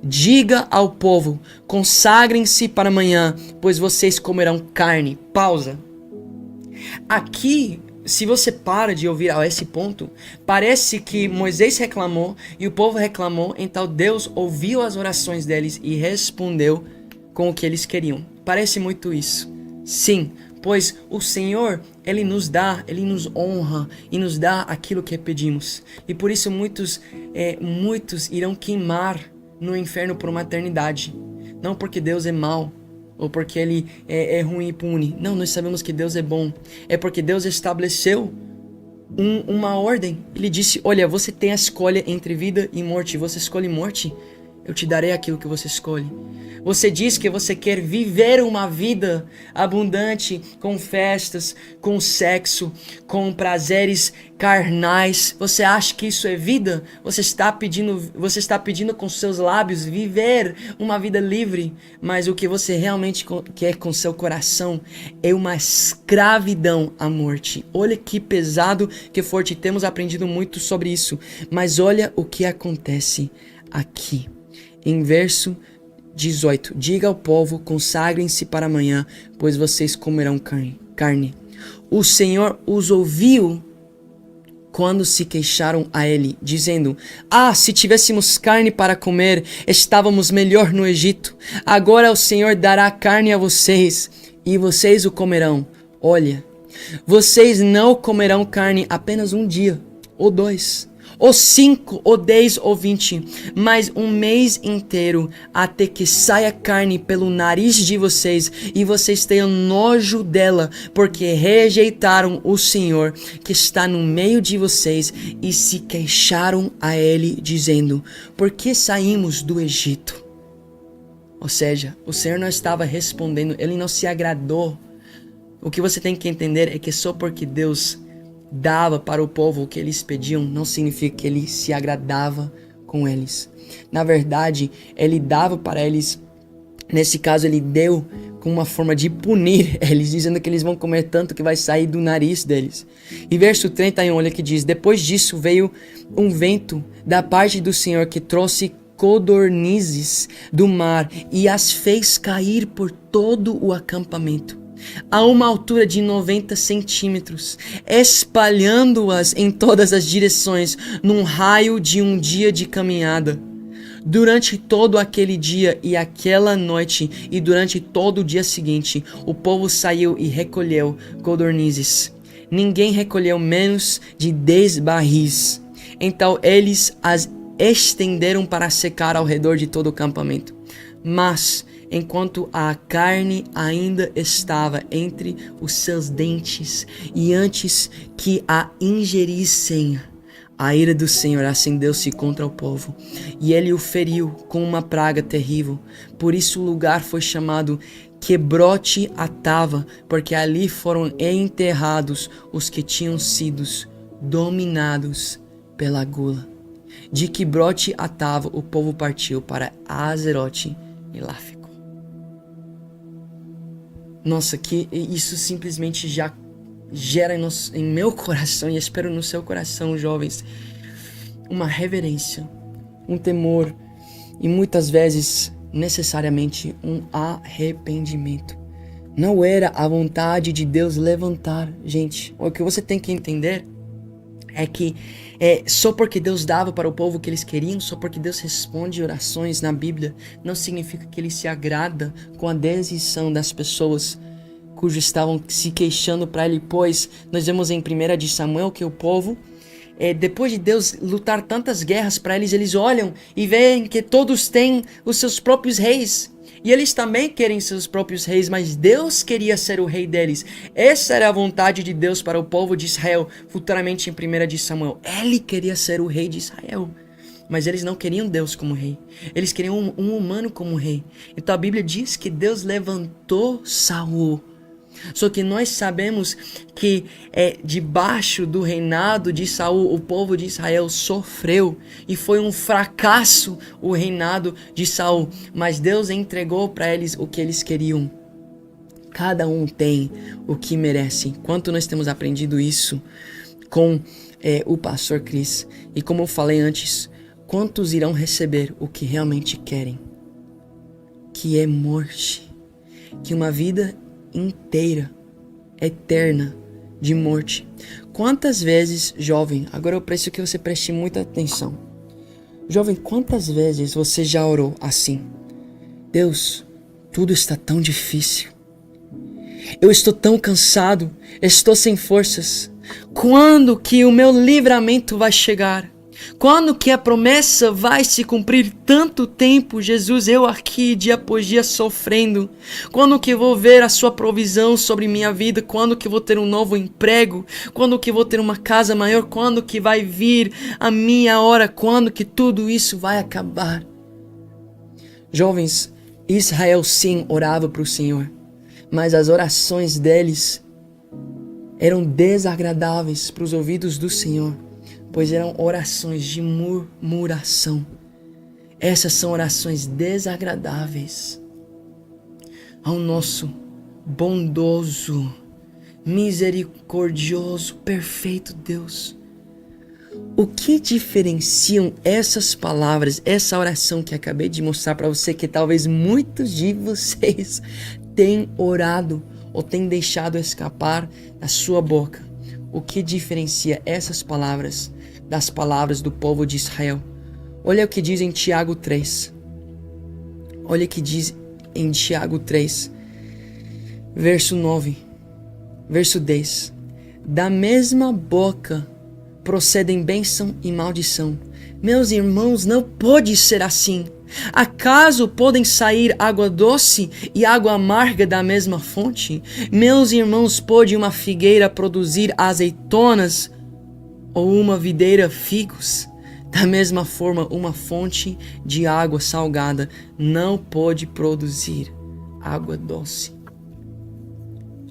Speaker 1: Diga ao povo, consagrem-se para amanhã, pois vocês comerão carne. Pausa. Aqui, se você para de ouvir a esse ponto, parece que Moisés reclamou e o povo reclamou, então Deus ouviu as orações deles e respondeu com o que eles queriam. Parece muito isso. Sim, pois o Senhor, Ele nos dá, Ele nos honra e nos dá aquilo que pedimos. E por isso muitos irão queimar no inferno por uma eternidade. Não porque Deus é mau, ou porque Ele é ruim e pune. Não, nós sabemos que Deus é bom. É porque Deus estabeleceu uma ordem. Ele disse, olha, você tem a escolha entre vida e morte. Você escolhe morte, eu te darei aquilo que você escolhe. Você diz que você quer viver uma vida abundante, com festas, com sexo, com prazeres carnais. Você acha que isso é vida? Você está pedindo com seus lábios viver uma vida livre, mas o que você realmente quer com seu coração é uma escravidão à morte. Olha que pesado, que forte. Temos aprendido muito sobre isso, mas olha o que acontece aqui. Em verso 18, diga ao povo, consagrem-se para amanhã, pois vocês comerão carne. O Senhor os ouviu quando se queixaram a ele, dizendo, se tivéssemos carne para comer, estávamos melhor no Egito. Agora o Senhor dará carne a vocês, e vocês o comerão. Olha, vocês não comerão carne apenas um dia, ou 2, ou 5, ou 10, ou 20, mas um mês inteiro, até que saia carne pelo nariz de vocês, e vocês tenham nojo dela, porque rejeitaram o Senhor que está no meio de vocês, e se queixaram a ele, dizendo, por que saímos do Egito? Ou seja, o Senhor não estava respondendo, ele não se agradou. O que você tem que entender é que só porque Deus dava para o povo o que eles pediam, não significa que ele se agradava com eles. Na verdade, ele dava para eles, nesse caso ele deu com uma forma de punir eles, dizendo que eles vão comer tanto que vai sair do nariz deles. E verso 31, olha que diz, depois disso veio um vento da parte do Senhor que trouxe codornizes do mar e as fez cair por todo o acampamento, a uma altura de 90 centímetros, espalhando-as em todas as direções, num raio de um dia de caminhada. Durante todo aquele dia e aquela noite, e durante todo o dia seguinte, o povo saiu e recolheu codornizes. Ninguém recolheu menos de 10 barris. Então eles as estenderam para secar ao redor de todo o acampamento. Mas, enquanto a carne ainda estava entre os seus dentes, e antes que a ingerissem, a ira do Senhor acendeu-se contra o povo, e ele o feriu com uma praga terrível. Por isso o lugar foi chamado Quebrote Atava, porque ali foram enterrados os que tinham sido dominados pela gula. De Quebrote Atava o povo partiu para Azerote e lá ficou. Nossa, que isso simplesmente já gera em meu coração, e espero no seu coração, jovens, uma reverência, um temor e muitas vezes necessariamente um arrependimento. Não era a vontade de Deus levantar, gente. O que você tem que entender é que só porque Deus dava para o povo o que eles queriam, só porque Deus responde orações na Bíblia, não significa que Ele se agrada com a decisão das pessoas cujos estavam se queixando para Ele, pois nós vemos em 1 de Samuel que o povo, depois de Deus lutar tantas guerras para eles, eles olham e veem que todos têm os seus próprios reis. E eles também querem seus próprios reis, mas Deus queria ser o rei deles. Essa era a vontade de Deus para o povo de Israel, futuramente em 1 de Samuel. Ele queria ser o rei de Israel, mas eles não queriam Deus como rei. Eles queriam um humano como rei. Então a Bíblia diz que Deus levantou Saul. Só que nós sabemos que debaixo do reinado de Saul, o povo de Israel sofreu e foi um fracasso o reinado de Saul. Mas Deus entregou para eles o que eles queriam. Cada um tem o que merece. Quanto nós temos aprendido isso com o pastor Chris. E como eu falei antes, quantos irão receber o que realmente querem? Que é morte. Que uma vida inteira, eterna, de morte. Quantas vezes, jovem, agora eu preciso que você preste muita atenção. Jovem, quantas vezes você já orou assim? Deus, tudo está tão difícil. Eu estou tão cansado, estou sem forças. Quando que o meu livramento vai chegar? Quando que a promessa vai se cumprir? Tanto tempo, Jesus, eu aqui dia após dia sofrendo. Quando que vou ver a sua provisão sobre minha vida? Quando que vou ter um novo emprego? Quando que vou ter uma casa maior? Quando que vai vir a minha hora? Quando que tudo isso vai acabar? Jovens, Israel sim orava para o Senhor, mas as orações deles eram desagradáveis para os ouvidos do Senhor, pois eram orações de murmuração. Essas são orações desagradáveis ao nosso bondoso, misericordioso, perfeito Deus. O que diferenciam essas palavras, essa oração que acabei de mostrar para você, que talvez muitos de vocês têm orado ou têm deixado escapar da sua boca? O que diferencia essas palavras das palavras do povo de Israel? Olha o que diz em Tiago 3. Olha o que diz em Tiago 3, verso 9, verso 10. Da mesma boca procedem bênção e maldição. Meus irmãos, não pode ser assim. Acaso podem sair água doce e água amarga da mesma fonte? Meus irmãos, pode uma figueira produzir azeitonas ou uma videira figos? Da mesma forma, uma fonte de água salgada não pode produzir água doce.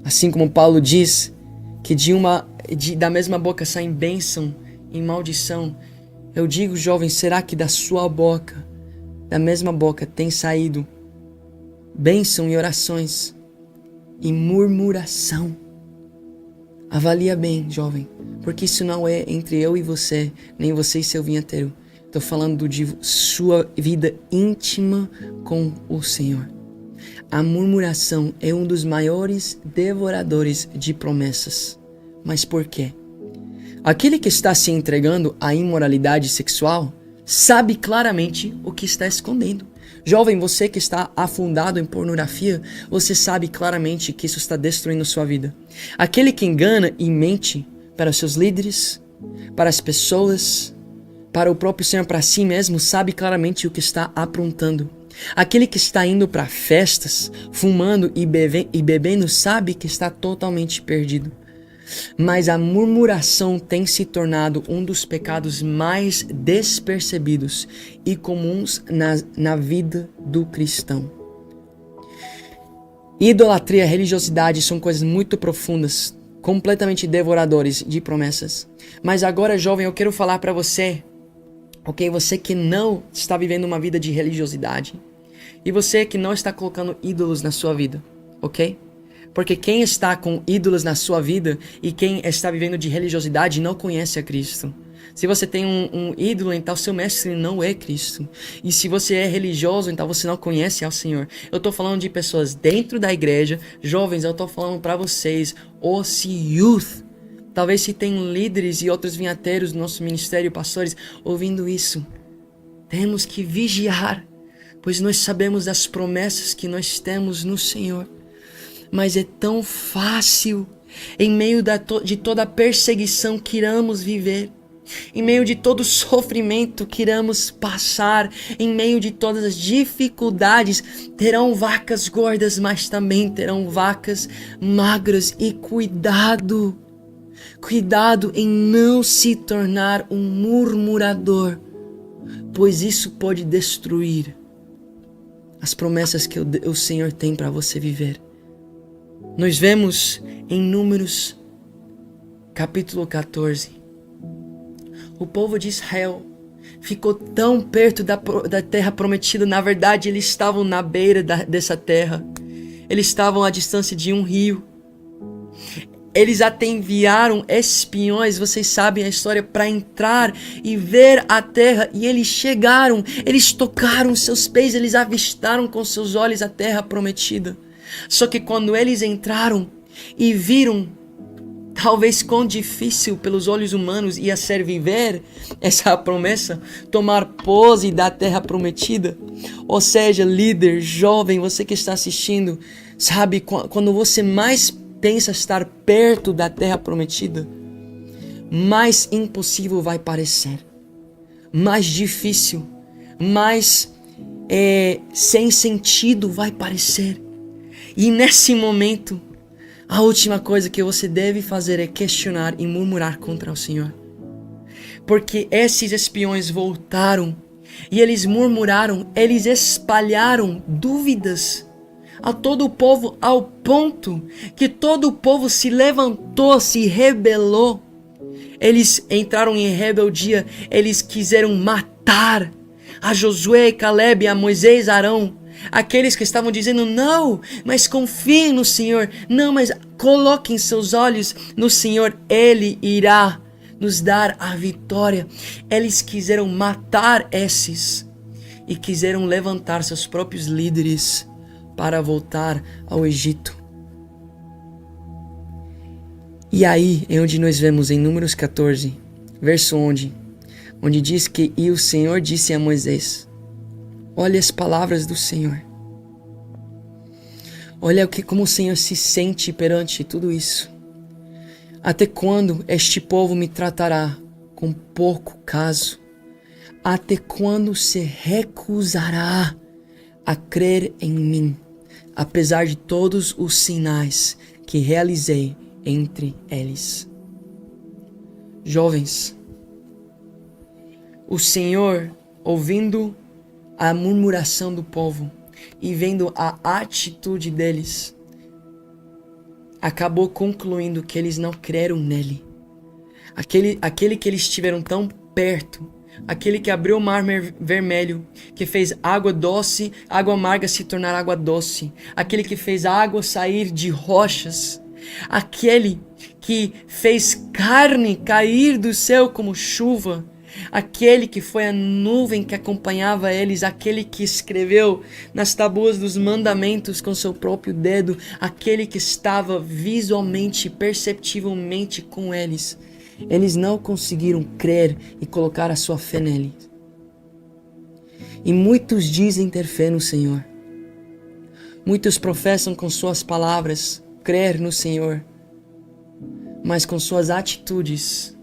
Speaker 1: Assim como Paulo diz que da mesma boca saem bênção e maldição, eu digo, jovem, será que da sua boca, da mesma boca, tem saído bênção e orações e murmuração? Avalia bem, jovem, porque isso não é entre eu e você, nem você e seu vinheteiro. Estou falando de sua vida íntima com o Senhor. A murmuração é um dos maiores devoradores de promessas. Mas por quê? Aquele que está se entregando à imoralidade sexual sabe claramente o que está escondendo. Jovem, você que está afundado em pornografia, você sabe claramente que isso está destruindo sua vida. Aquele que engana e mente para os seus líderes, para as pessoas, para o próprio Senhor, para si mesmo, sabe claramente o que está aprontando. Aquele que está indo para festas, fumando e bebendo, sabe que está totalmente perdido. Mas a murmuração tem se tornado um dos pecados mais despercebidos e comuns na vida do cristão. Idolatria e religiosidade são coisas muito profundas, completamente devoradores de promessas. Mas agora, jovem, eu quero falar para você, ok? Você que não está vivendo uma vida de religiosidade e você que não está colocando ídolos na sua vida, ok? Porque quem está com ídolos na sua vida e quem está vivendo de religiosidade não conhece a Cristo. Se você tem um ídolo, então seu mestre não é Cristo. E se você é religioso, então você não conhece ao Senhor. Eu estou falando de pessoas dentro da igreja, jovens, eu estou falando para vocês, os youth. Talvez se tem líderes e outros vinhateiros do nosso ministério, pastores, ouvindo isso. Temos que vigiar, pois nós sabemos das promessas que nós temos no Senhor. Mas é tão fácil, em meio de toda a perseguição que iramos viver, em meio de todo o sofrimento que iramos passar, em meio de todas as dificuldades, terão vacas gordas, mas também terão vacas magras. E cuidado em não se tornar um murmurador, pois isso pode destruir as promessas que o Senhor tem para você viver. Nós vemos em Números, capítulo 14, o povo de Israel ficou tão perto da terra prometida. Na verdade, eles estavam na beira dessa terra. Eles estavam à distância de um rio. Eles até enviaram espiões, vocês sabem a história, para entrar e ver a terra. E eles chegaram, eles tocaram seus pés, eles avistaram com seus olhos a terra prometida. Só que quando eles entraram e viram, talvez quão difícil pelos olhos humanos ia ser viver essa promessa, tomar posse da terra prometida. Ou seja, líder, jovem, você que está assistindo, sabe, quando você mais pensa estar perto da terra prometida, mais impossível vai parecer, mais difícil, mais sem sentido vai parecer. E nesse momento, a última coisa que você deve fazer é questionar e murmurar contra o Senhor. Porque esses espiões voltaram e eles murmuraram, eles espalharam dúvidas a todo o povo, ao ponto que todo o povo se levantou, se rebelou. Eles entraram em rebeldia, eles quiseram matar a Josué, Caleb, a Moisés, Arão. Aqueles que estavam dizendo, não, mas confiem no Senhor. Não, mas coloquem seus olhos no Senhor. Ele irá nos dar a vitória. Eles quiseram matar esses e quiseram levantar seus próprios líderes para voltar ao Egito. E aí é onde nós vemos em Números 14, verso 11, onde diz que e o Senhor disse a Moisés, olha as palavras do Senhor. Olha como o Senhor se sente perante tudo isso. Até quando este povo me tratará com pouco caso? Até quando se recusará a crer em mim, apesar de todos os sinais que realizei entre eles? Jovens, o Senhor, ouvindo a murmuração do povo e vendo a atitude deles, acabou concluindo que eles não creram nele. Aquele que eles estiveram tão perto, aquele que abriu o mar vermelho, que fez água doce, água amarga se tornar água doce, aquele que fez a água sair de rochas, aquele que fez carne cair do céu como chuva, aquele que foi a nuvem que acompanhava eles, aquele que escreveu nas tábuas dos mandamentos com seu próprio dedo, aquele que estava visualmente, perceptivelmente com eles. Eles não conseguiram crer e colocar a sua fé nele. E muitos dizem ter fé no Senhor. Muitos professam com suas palavras crer no Senhor, mas com suas atitudes,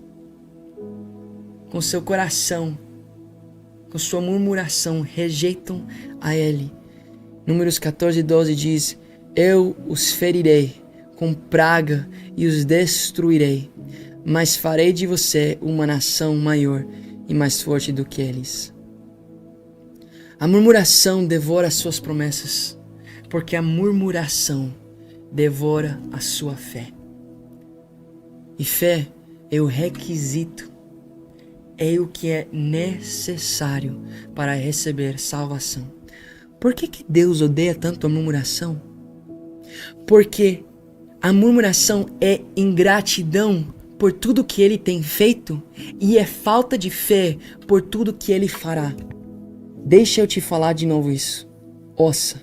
Speaker 1: com seu coração, com sua murmuração, rejeitam a Ele. Números 14:12 diz: eu os ferirei com praga e os destruirei, mas farei de você uma nação maior e mais forte do que eles. A murmuração devora as suas promessas, porque a murmuração devora a sua fé. E fé é o requisito, é o que é necessário para receber salvação. Por que Deus odeia tanto a murmuração? Porque a murmuração é ingratidão por tudo que Ele tem feito e é falta de fé por tudo que Ele fará. Deixa eu te falar de novo isso. Ouça.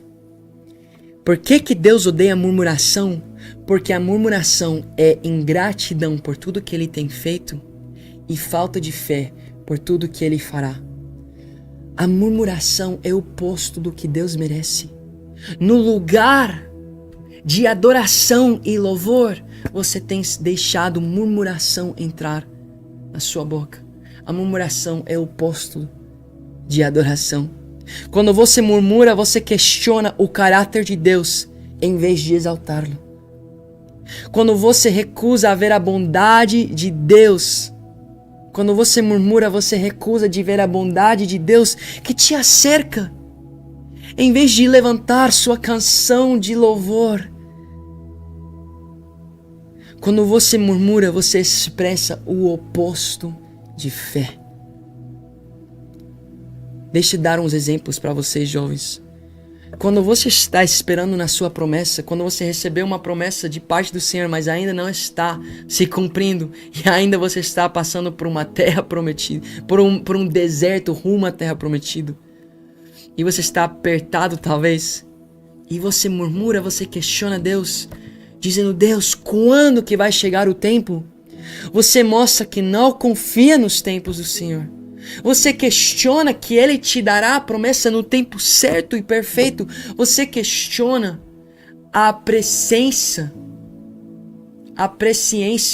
Speaker 1: Por que Deus odeia a murmuração? Porque a murmuração é ingratidão por tudo que Ele tem feito e falta de fé por tudo que Ele fará. A murmuração é o oposto do que Deus merece. No lugar de adoração e louvor, você tem deixado murmuração entrar na sua boca. A murmuração é o oposto de adoração. Quando você murmura, você questiona o caráter de Deus em vez de exaltá-lo. Quando você recusa a ver a bondade de Deus, quando você murmura, você recusa de ver a bondade de Deus que te acerca. Em vez de levantar sua canção de louvor. Quando você murmura, você expressa o oposto de fé. Deixa eu dar uns exemplos para vocês, jovens. Quando você está esperando na sua promessa, quando você recebeu uma promessa de parte do Senhor, mas ainda não está se cumprindo, e ainda você está passando por uma terra prometida, por um deserto rumo à terra prometida, e você está apertado talvez, e você murmura, você questiona Deus, dizendo: Deus, quando que vai chegar o tempo? Você mostra que não confia nos tempos do Senhor. Você questiona que Ele te dará a promessa no tempo certo e perfeito. Você questiona a presciência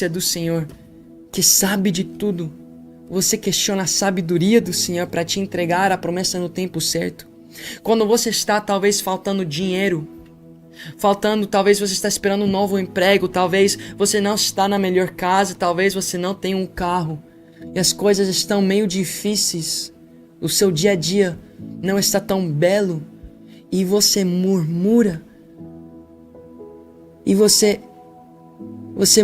Speaker 1: do Senhor, que sabe de tudo. Você questiona a sabedoria do Senhor para te entregar a promessa no tempo certo. Quando você está talvez faltando dinheiro, talvez você está esperando um novo emprego, talvez você não está na melhor casa, talvez você não tenha um carro e as coisas estão meio difíceis, o seu dia a dia não está tão belo e você murmura e você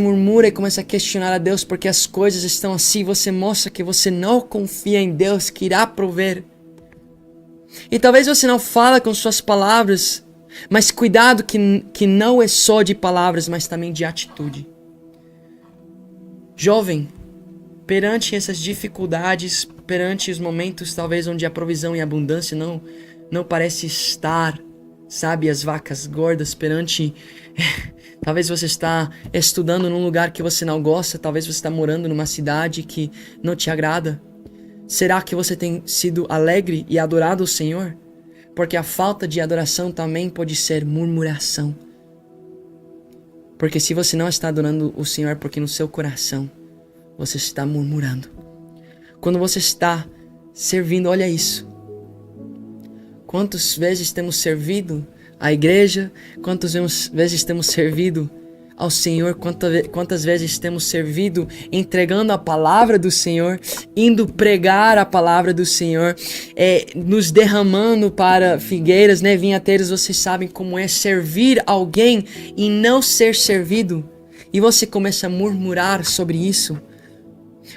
Speaker 1: murmura e começa a questionar a Deus porque as coisas estão assim. Você mostra que você não confia em Deus que irá prover. E talvez você não fala com suas palavras, mas cuidado que não é só de palavras, mas também de atitude. Jovem, perante essas dificuldades, perante os momentos talvez onde a provisão e a abundância não parece estar, sabe, as vacas gordas, perante... Talvez você está estudando num lugar que você não gosta, talvez você está morando numa cidade que não te agrada. Será que você tem sido alegre e adorado o Senhor? Porque a falta de adoração também pode ser murmuração. Porque se você não está adorando o Senhor, porque no seu coração você está murmurando. Quando você está servindo, olha isso. Quantas vezes temos servido a igreja? Quantas vezes temos servido ao Senhor? Quantas vezes temos servido entregando a palavra do Senhor, indo pregar a palavra do Senhor, nos derramando para figueiras, né? Vinhateiros, vocês sabem como é servir alguém e não ser servido. E você começa a murmurar sobre isso.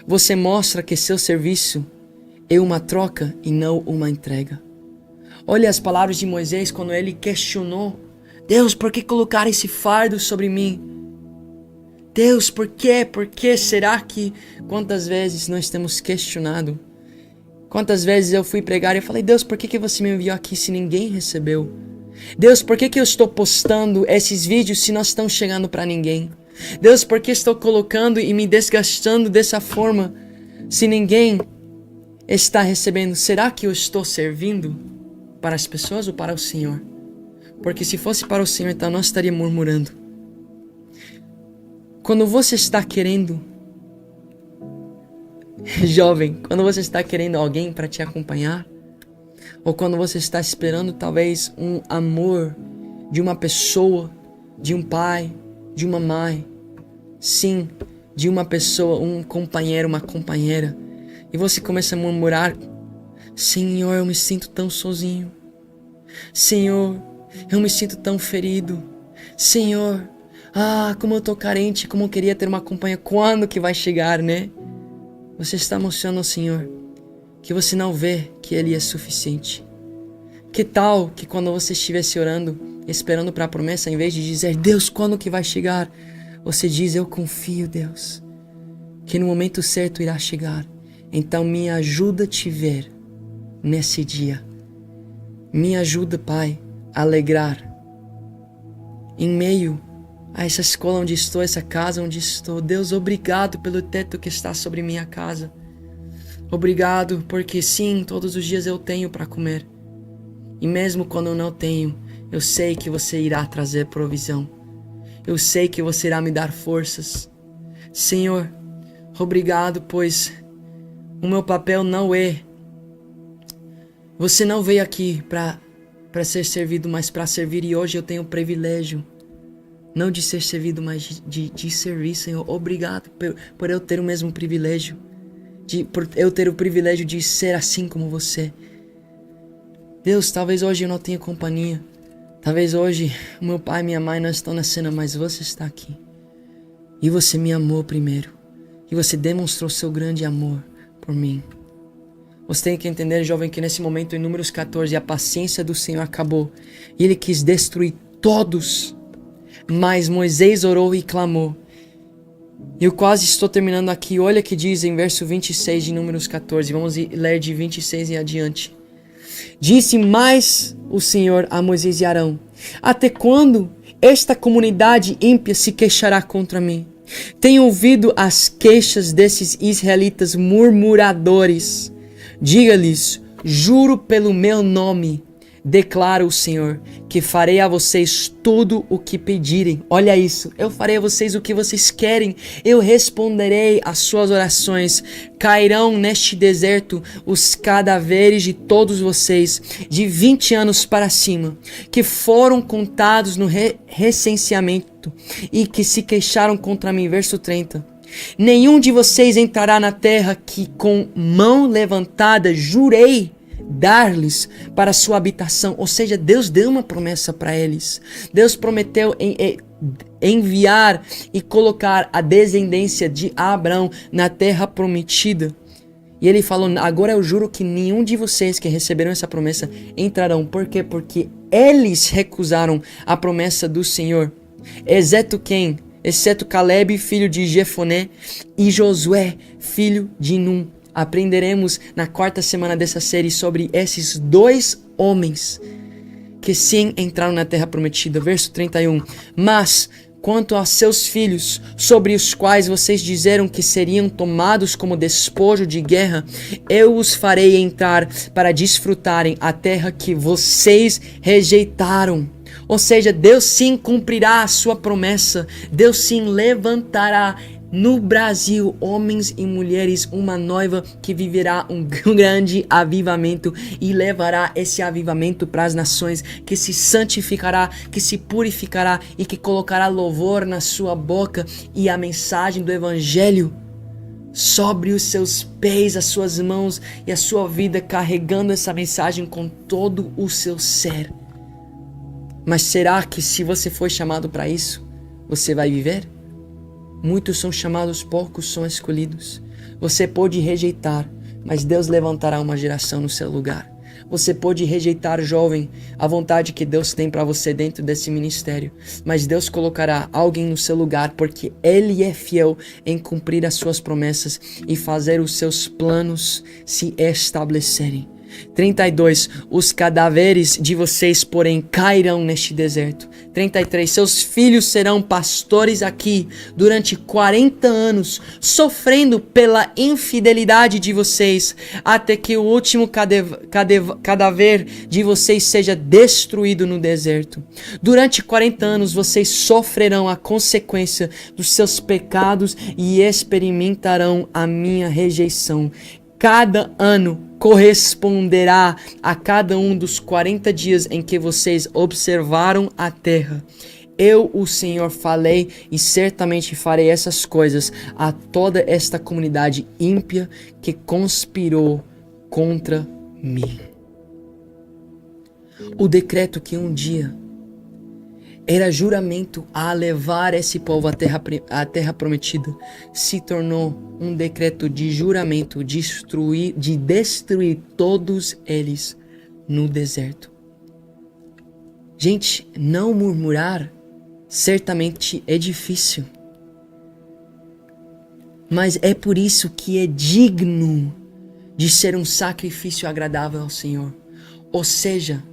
Speaker 1: Você mostra que seu serviço é uma troca e não uma entrega. Olha as palavras de Moisés quando ele questionou: Deus, por que colocar esse fardo sobre mim? Deus, por quê? Por que será que... Quantas vezes nós temos questionado? Quantas vezes eu fui pregar e falei: Deus, por que você me enviou aqui se ninguém recebeu? Deus, por que eu estou postando esses vídeos se não estão chegando para ninguém? Deus, por que estou colocando e me desgastando dessa forma se ninguém está recebendo? Será que eu estou servindo para as pessoas ou para o Senhor? Porque se fosse para o Senhor, então não estaria murmurando. Quando você está querendo Jovem, quando você está querendo alguém para te acompanhar, ou quando você está esperando talvez um amor de uma pessoa, de um pai, de uma mãe, sim, de uma pessoa, um companheiro, uma companheira, e você começa a murmurar: Senhor, eu me sinto tão sozinho. Senhor, eu me sinto tão ferido. Senhor, como eu tô carente, como eu queria ter uma companhia. Quando que vai chegar, né? Você está mostrando ao Senhor que você não vê que Ele é suficiente. Que tal que quando você estivesse orando, esperando para a promessa, em vez de dizer: Deus, quando que vai chegar? Você diz: eu confio, Deus, que no momento certo irá chegar. Então me ajuda a te ver nesse dia. Me ajuda, Pai, a alegrar em meio a essa escola onde estou, essa casa onde estou. Deus, obrigado pelo teto que está sobre minha casa. Obrigado porque sim, todos os dias eu tenho para comer. E mesmo quando eu não tenho, eu sei que você irá trazer provisão. Eu sei que você irá me dar forças. Senhor, obrigado, pois o meu papel não é... Você não veio aqui para ser servido, mas para servir. E hoje eu tenho o privilégio, não de ser servido, mas de servir, Senhor. Obrigado por eu ter o mesmo privilégio. Por eu ter o privilégio de ser assim como você. Deus, talvez hoje eu não tenha companhia. Talvez hoje o meu pai e minha mãe não estão na cena, mas você está aqui. E você me amou primeiro. E você demonstrou seu grande amor por mim. Você tem que entender, jovem, que nesse momento, em Números 14, a paciência do Senhor acabou. E Ele quis destruir todos. Mas Moisés orou e clamou. Eu quase estou terminando aqui. Olha o que diz em verso 26 de Números 14. Vamos ler de 26 em adiante. Disse mais o Senhor a Moisés e Arão: até quando esta comunidade ímpia se queixará contra mim? Tenho ouvido as queixas desses israelitas murmuradores. Diga-lhes: juro pelo meu nome, declara o Senhor, que farei a vocês tudo o que pedirem. Olha isso, eu farei a vocês o que vocês querem. Eu responderei às suas orações. Cairão neste deserto os cadáveres de todos vocês, de 20 anos para cima, que foram contados no recenseamento e que se queixaram contra mim. Verso 30. Nenhum de vocês entrará na terra que com mão levantada jurei dar-lhes para sua habitação. Ou seja, Deus deu uma promessa para eles. Deus prometeu enviar e colocar a descendência de Abraão na terra prometida. E ele falou: agora eu juro que nenhum de vocês que receberam essa promessa entrarão. Por quê? Porque eles recusaram a promessa do Senhor. Exceto quem? Exceto Caleb, filho de Jefoné, e Josué, filho de Num. Aprenderemos na 4ª semana dessa série sobre esses 2 homens que sim entraram na terra prometida. Verso 31. Mas quanto a seus filhos, sobre os quais vocês disseram que seriam tomados como despojo de guerra, eu os farei entrar para desfrutarem a terra que vocês rejeitaram. Ou seja, Deus sim cumprirá a sua promessa. Deus sim levantará no Brasil homens e mulheres, uma noiva que viverá um grande avivamento e levará esse avivamento para as nações, que se santificará, que se purificará e que colocará louvor na sua boca e a mensagem do evangelho sobre os seus pés, as suas mãos e a sua vida, carregando essa mensagem com todo o seu ser. Mas será que se você foi chamado para isso, você vai viver? Muitos são chamados, poucos são escolhidos. Você pode rejeitar, mas Deus levantará uma geração no seu lugar. Você pode rejeitar, jovem, a vontade que Deus tem para você dentro desse ministério, mas Deus colocará alguém no seu lugar, porque Ele é fiel em cumprir as suas promessas e fazer os seus planos se estabelecerem. 32. Os cadáveres de vocês, porém, cairão neste deserto. 33. Seus filhos serão pastores aqui durante 40 anos, sofrendo pela infidelidade de vocês, até que o último cadáver de vocês seja destruído no deserto. Durante 40 anos vocês sofrerão a consequência dos seus pecados e experimentarão a minha rejeição. Cada ano corresponderá a cada um dos 40 dias em que vocês observaram a terra. Eu, o Senhor, falei e certamente farei essas coisas a toda esta comunidade ímpia que conspirou contra mim. O decreto que um dia era juramento a levar esse povo à terra prometida, se tornou um decreto de juramento de destruir todos eles no deserto. Gente, não murmurar certamente é difícil, mas é por isso que é digno de ser um sacrifício agradável ao Senhor. Ou seja,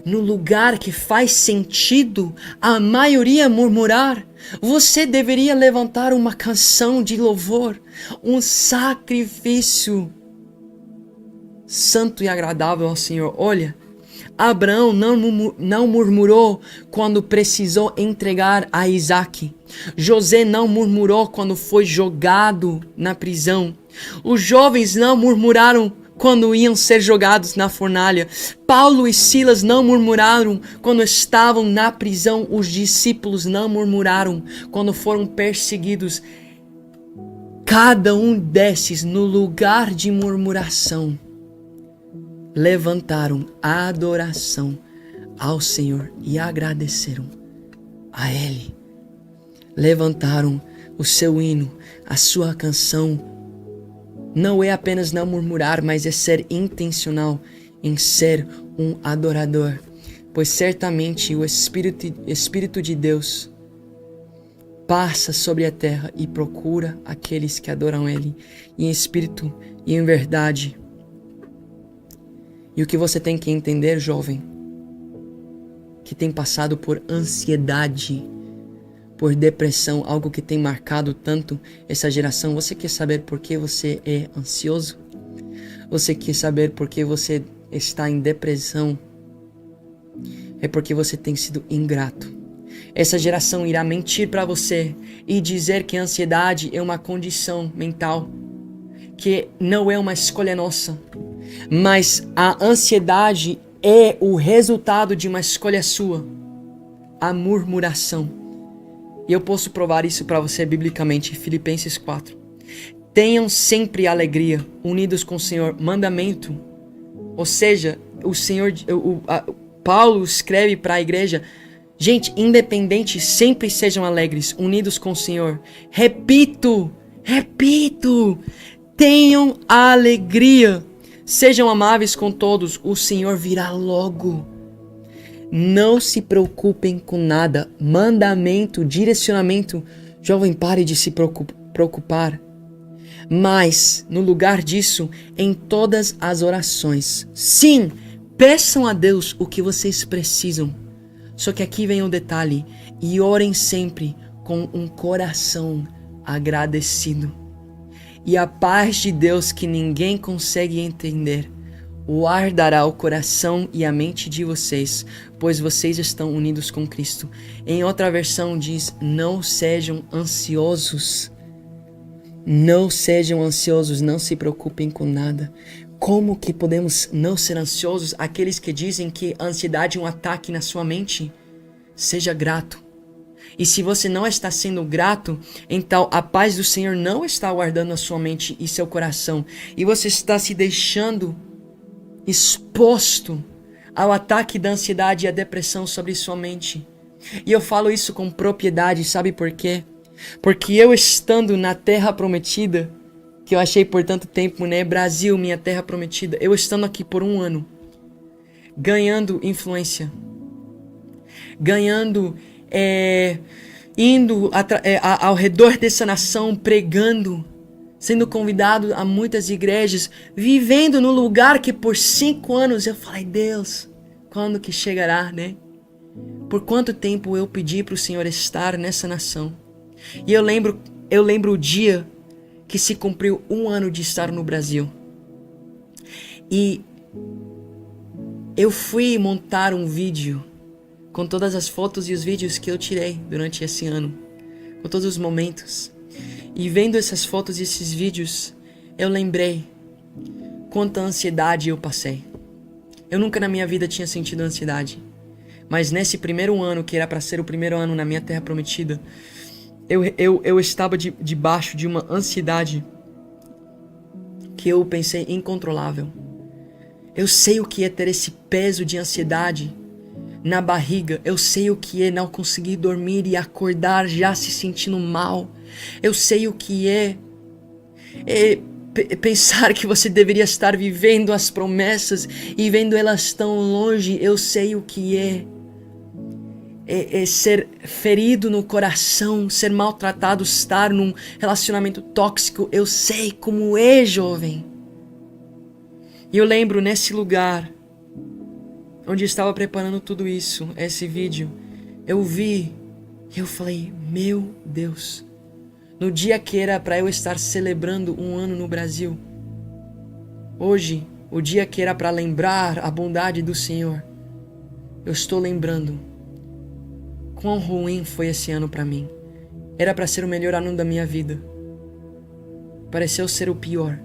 Speaker 1: no lugar que faz sentido a maioria murmurar, você deveria levantar uma canção de louvor, um sacrifício santo e agradável ao Senhor. Olha, Abraão não murmurou quando precisou entregar a Isaac. José não murmurou quando foi jogado na prisão. Os jovens não murmuraram quando iam ser jogados na fornalha. Paulo e Silas não murmuraram quando estavam na prisão. Os discípulos não murmuraram quando foram perseguidos. Cada um desses, no lugar de murmuração, levantaram a adoração ao Senhor e agradeceram a Ele. Levantaram o seu hino, a sua canção. Não é apenas não murmurar, mas é ser intencional em ser um adorador. Pois certamente o Espírito de Deus passa sobre a terra e procura aqueles que adoram Ele em espírito e em verdade. E o que você tem que entender, jovem, que tem passado por ansiedade, por depressão, algo que tem marcado tanto essa geração. Você quer saber por que você é ansioso? Você quer saber por que você está em depressão? É porque você tem sido ingrato. Essa geração irá mentir para você e dizer que a ansiedade é uma condição mental, que não é uma escolha nossa. Mas a ansiedade é o resultado de uma escolha sua, a murmuração. E eu posso provar isso para você biblicamente, Filipenses 4. Tenham sempre alegria, unidos com o Senhor. Mandamento. Ou seja, o Senhor, Paulo escreve para a igreja: gente, independente, sempre sejam alegres, unidos com o Senhor. Repito, tenham alegria. Sejam amáveis com todos, o Senhor virá logo. Não se preocupem com nada. Mandamento, direcionamento. Jovem, pare de se preocupar. Mas, no lugar disso, em todas as orações, sim, peçam a Deus o que vocês precisam. Só que aqui vem o detalhe. E orem sempre com um coração agradecido. E a paz de Deus, que ninguém consegue entender, guardará o coração e a mente de vocês, pois vocês estão unidos com Cristo. Em outra versão diz: não sejam ansiosos. Não sejam ansiosos, não se preocupem com nada. Como que podemos não ser ansiosos? Aqueles que dizem que a ansiedade é um ataque na sua mente. Seja grato. E se você não está sendo grato, então a paz do Senhor não está guardando a sua mente e seu coração. E você está se deixando exposto ao ataque da ansiedade e a depressão sobre sua mente. E eu falo isso com propriedade, sabe por quê? Porque eu estando na terra prometida, que eu achei por tanto tempo, né? Brasil, minha terra prometida. Eu estando aqui por 1 ano, ganhando influência, ganhando, indo ao redor dessa nação, pregando, sendo convidado a muitas igrejas, vivendo no lugar que por 5 anos eu falei, Deus, quando que chegará, né? Por quanto tempo eu pedi para o Senhor estar nessa nação. E eu lembro o dia que se cumpriu 1 ano de estar no Brasil. E eu fui montar um vídeo com todas as fotos e os vídeos que eu tirei durante esse ano, com todos os momentos. E vendo essas fotos e esses vídeos, eu lembrei quanta ansiedade eu passei. Eu nunca na minha vida tinha sentido ansiedade. Mas nesse primeiro ano, que era para ser o primeiro ano na minha terra prometida, eu estava debaixo de uma ansiedade que eu pensei incontrolável. Eu sei o que é ter esse peso de ansiedade na barriga. Eu sei o que é não conseguir dormir e acordar já se sentindo mal. Eu sei o que é pensar que você deveria estar vivendo as promessas e vendo elas tão longe. Eu sei o que é ser ferido no coração, ser maltratado, estar num relacionamento tóxico. Eu sei como é, jovem. E eu lembro nesse lugar onde eu estava preparando tudo isso, esse vídeo, eu vi e eu falei, meu Deus, no dia que era para eu estar celebrando 1 ano no Brasil, hoje, o dia que era para lembrar a bondade do Senhor, eu estou lembrando quão ruim foi esse ano para mim. Era para ser o melhor ano da minha vida. Pareceu ser o pior.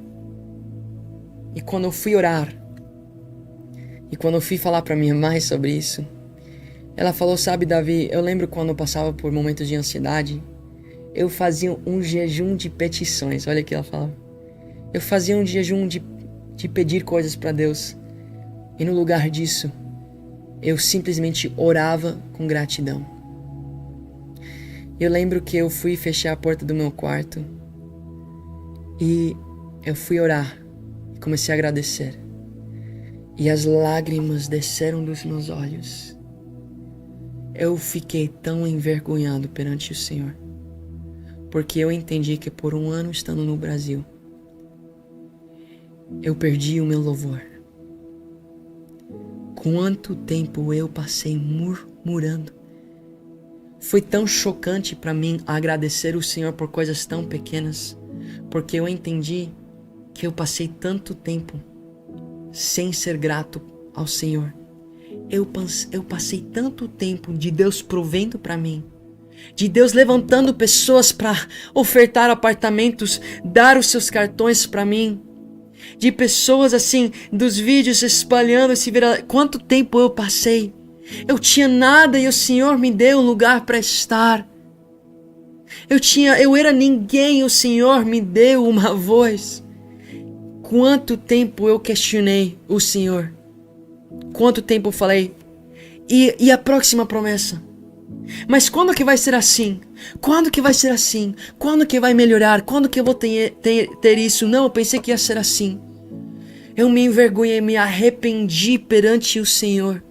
Speaker 1: E quando eu fui orar, e quando eu fui falar para minha mãe sobre isso, ela falou, sabe, Davi, eu lembro quando eu passava por momentos de ansiedade, eu fazia um jejum de petições. Olha o que ela falava. Eu fazia um jejum de pedir coisas para Deus. E no lugar disso, eu simplesmente orava com gratidão. Eu lembro que eu fui fechar a porta do meu quarto e eu fui orar e comecei a agradecer. E as lágrimas desceram dos meus olhos. Eu fiquei tão envergonhado perante o Senhor, porque eu entendi que por 1 ano estando no Brasil, eu perdi o meu louvor. Quanto tempo eu passei murmurando. Foi tão chocante para mim agradecer o Senhor por coisas tão pequenas, porque eu entendi que eu passei tanto tempo sem ser grato ao Senhor. Eu passei tanto tempo de Deus provendo para mim, de Deus levantando pessoas para ofertar apartamentos, dar os seus cartões para mim, de pessoas assim, dos vídeos espalhando esse quanto tempo eu passei. Eu tinha nada e o Senhor me deu um lugar para estar. Eu era ninguém, o Senhor me deu uma voz. Quanto tempo eu questionei o Senhor. Quanto tempo eu falei, e a próxima promessa? Mas quando que vai ser assim? Quando que vai ser assim? Quando que vai melhorar? Quando que eu vou ter isso? Não, eu pensei que ia ser assim. Eu me envergonhei, me arrependi perante o Senhor,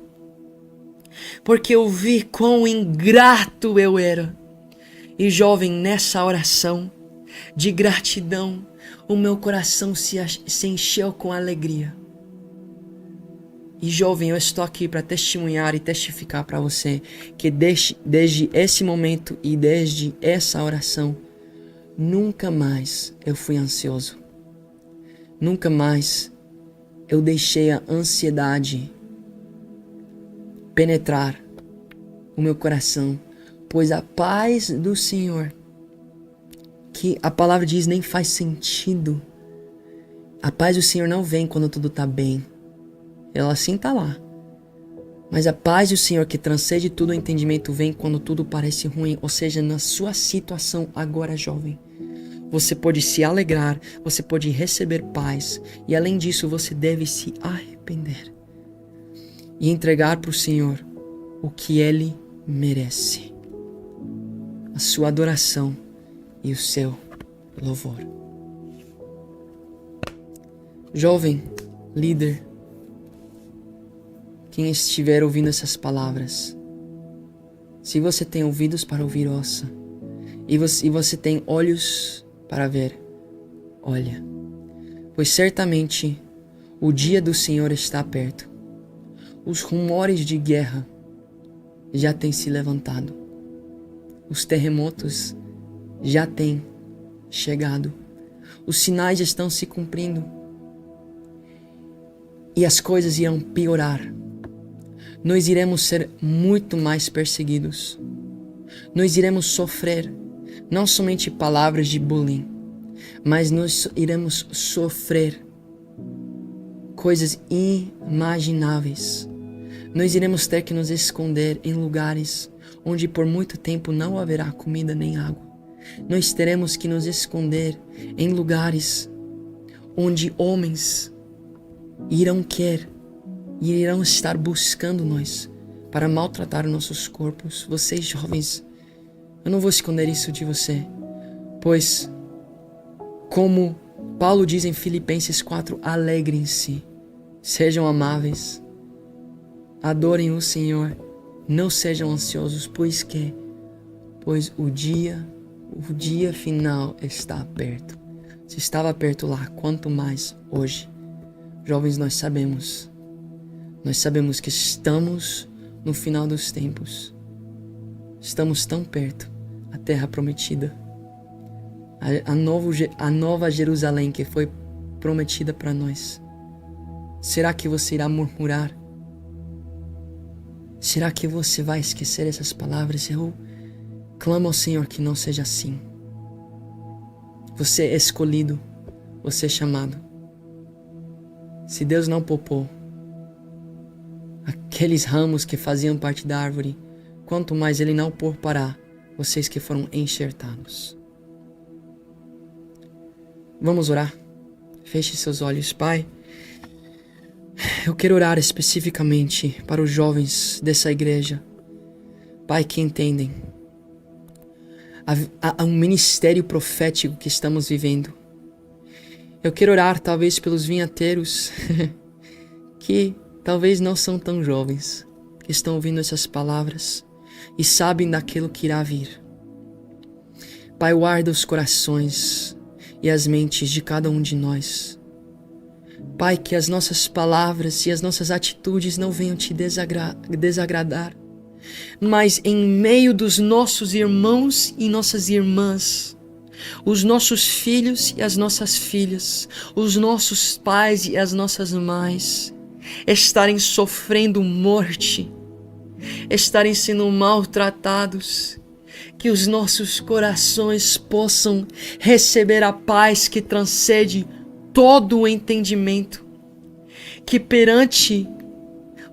Speaker 1: porque eu vi quão ingrato eu era. E jovem, nessa oração de gratidão, o meu coração se encheu com alegria. E jovem, eu estou aqui para testemunhar e testificar para você que desde esse momento e desde essa oração, nunca mais eu fui ansioso. Nunca mais eu deixei a ansiedade penetrar o meu coração, pois a paz do Senhor, que a palavra diz nem faz sentido. A paz do Senhor não vem quando tudo está bem. Ela sim está lá. Mas a paz do Senhor, que transcende todo o entendimento, vem quando tudo parece ruim. Ou seja, na sua situação agora, jovem, você pode se alegrar, você pode receber paz. E além disso, você deve se arrepender e entregar para o Senhor o que Ele merece: a sua adoração e o seu louvor. Jovem, líder, quem estiver ouvindo essas palavras, se você tem ouvidos para ouvir, ouça. E você tem olhos para ver, olha, pois certamente o dia do Senhor está perto. Os rumores de guerra já têm se levantado. Os terremotos já têm chegado. Os sinais estão se cumprindo. E as coisas irão piorar. Nós iremos ser muito mais perseguidos. Nós iremos sofrer não somente palavras de bullying, mas nós iremos sofrer coisas inimagináveis. Nós iremos ter que nos esconder em lugares onde por muito tempo não haverá comida nem água. Nós teremos que nos esconder em lugares onde homens irão estar buscando nós para maltratar nossos corpos. Vocês jovens, eu não vou esconder isso de você, pois como Paulo diz em Filipenses 4, alegrem-se, sejam amáveis, adorem o Senhor, não sejam ansiosos, pois o dia final está perto. Se estava perto lá, quanto mais hoje. Jovens, nós sabemos que estamos no final dos tempos. Estamos tão perto, a terra prometida, a nova Jerusalém que foi prometida para nós. Será que você irá murmurar? Será que você vai esquecer essas palavras? Eu clamo ao Senhor que não seja assim. Você é escolhido, você é chamado. Se Deus não poupou aqueles ramos que faziam parte da árvore, quanto mais Ele não poupará vocês que foram enxertados. Vamos orar? Feche seus olhos. Pai, eu quero orar especificamente para os jovens dessa igreja. Pai, que entendem um ministério profético que estamos vivendo. Eu quero orar talvez pelos vinhateiros que talvez não são tão jovens, que estão ouvindo essas palavras e sabem daquilo que irá vir. Pai, guarda os corações e as mentes de cada um de nós. Pai, que as nossas palavras e as nossas atitudes não venham te desagradar, mas em meio dos nossos irmãos e nossas irmãs, os nossos filhos e as nossas filhas, os nossos pais e as nossas mães, estarem sofrendo morte, estarem sendo maltratados, que os nossos corações possam receber a paz que transcende todo o entendimento, que perante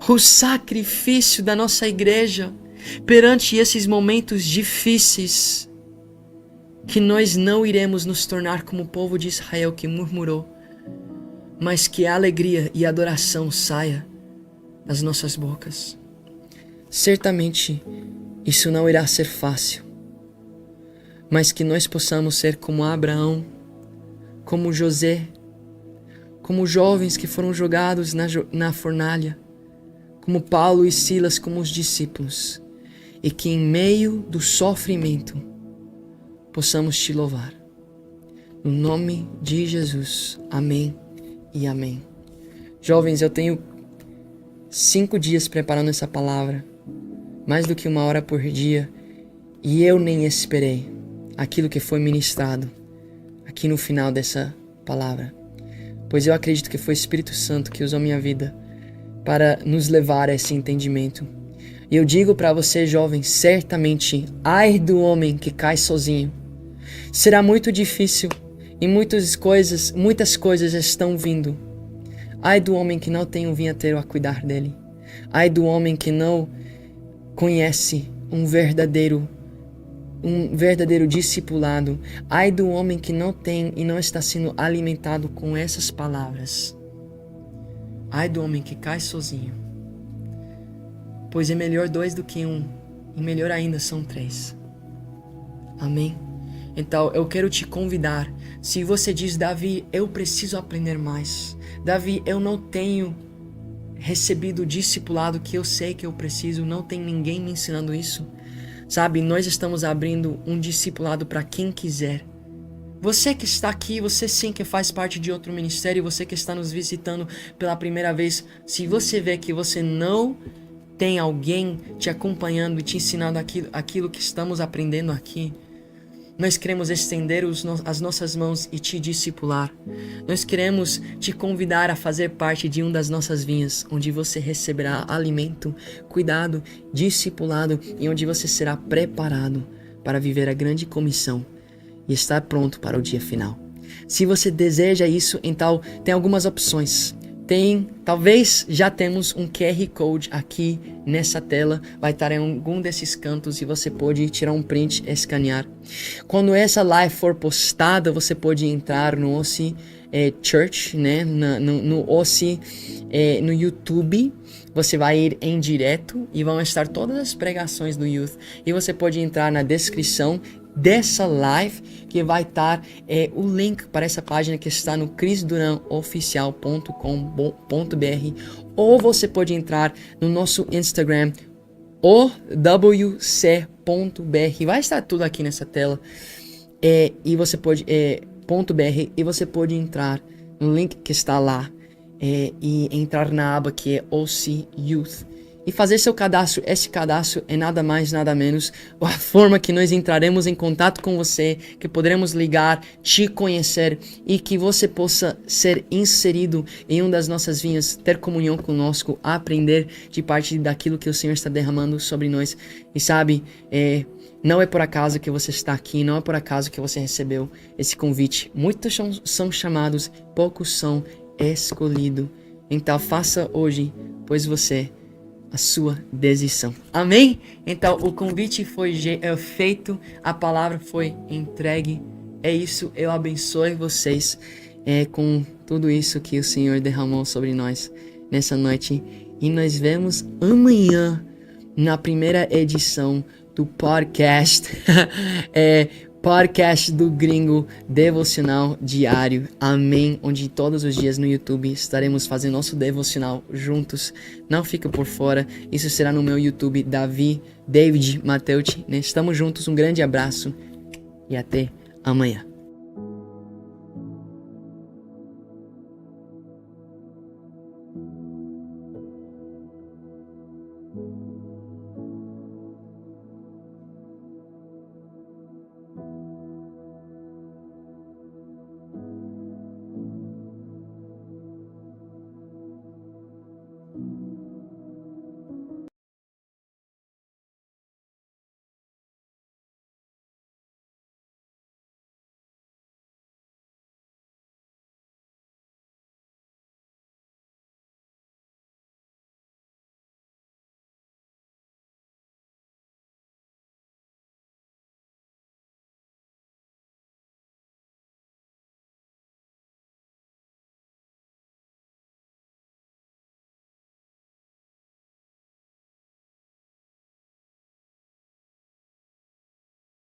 Speaker 1: o sacrifício da nossa igreja, perante esses momentos difíceis, que nós não iremos nos tornar como o povo de Israel que murmurou, mas que a alegria e a adoração saia das nossas bocas. Certamente isso não irá ser fácil, mas que nós possamos ser como Abraão, como José, como jovens que foram jogados na fornalha, como Paulo e Silas, como os discípulos, e que em meio do sofrimento possamos te louvar. No nome de Jesus, amém e amém. Jovens, eu tenho 5 dias preparando essa palavra, mais do que 1 hora por dia, e eu nem esperei aquilo que foi ministrado aqui no final dessa palavra, pois eu acredito que foi o Espírito Santo que usou minha vida para nos levar a esse entendimento. E eu digo para você, jovem, certamente, ai do homem que cai sozinho. Será muito difícil e muitas coisas estão vindo. Ai do homem que não tem um vinhateiro a cuidar dele. Ai do homem que não conhece um verdadeiro discipulado. Ai do homem que não tem e não está sendo alimentado com essas palavras. Ai do homem que cai sozinho, pois é melhor 2 do que 1, e melhor ainda são 3. Amém? Então eu quero te convidar. Se você diz, Davi, eu preciso aprender mais, Davi, eu não tenho recebido o discipulado que eu sei que eu preciso, não tem ninguém me ensinando isso. Sabe, nós estamos abrindo um discipulado para quem quiser, Você que está aqui, você sim que faz parte de outro ministério, você que está nos visitando pela primeira vez, se você vê que você não tem alguém te acompanhando e te ensinando aquilo que estamos aprendendo aqui, nós queremos estender as nossas mãos e te discipular. Nós queremos te convidar a fazer parte de uma das nossas vinhas, onde você receberá alimento, cuidado, discipulado e onde você será preparado para viver a grande comissão e estar pronto para o dia final. Se você deseja isso, então tem algumas opções. Talvez já temos um QR Code aqui nessa tela, vai estar em algum desses cantos e você pode tirar um print, escanear. Quando essa live for postada, você pode entrar no OC Church, né? no OC no YouTube. Você vai ir em direto e vão estar todas as pregações do Youth. E você pode entrar na descrição dessa live que vai estar o link para essa página que está no crisduranoficial.com.br, ou você pode entrar no nosso Instagram owc.br, vai estar tudo aqui nessa tela, e você pode .br, e você pode entrar no link que está lá e entrar na aba que é OC Youth e fazer seu cadastro. Esse cadastro é nada mais, nada menos a forma que nós entraremos em contato com você, que poderemos ligar, te conhecer e que você possa ser inserido em uma das nossas vinhas, ter comunhão conosco, aprender de parte daquilo que o Senhor está derramando sobre nós. E sabe, não é por acaso que você está aqui, não é por acaso que você recebeu esse convite. Muitos são chamados, poucos são escolhidos. Então faça hoje, pois você a sua decisão. Amém? Então o convite foi feito, a palavra foi entregue. É isso, eu abençoe vocês com tudo isso que o Senhor derramou sobre nós nessa noite. E nós vemos amanhã na primeira edição do podcast. Podcast do Gringo Devocional Diário. Amém. Onde todos os dias no YouTube estaremos fazendo nosso devocional juntos. Não fica por fora. Isso será no meu YouTube, David Mateucci. Estamos juntos. Um grande abraço e até amanhã.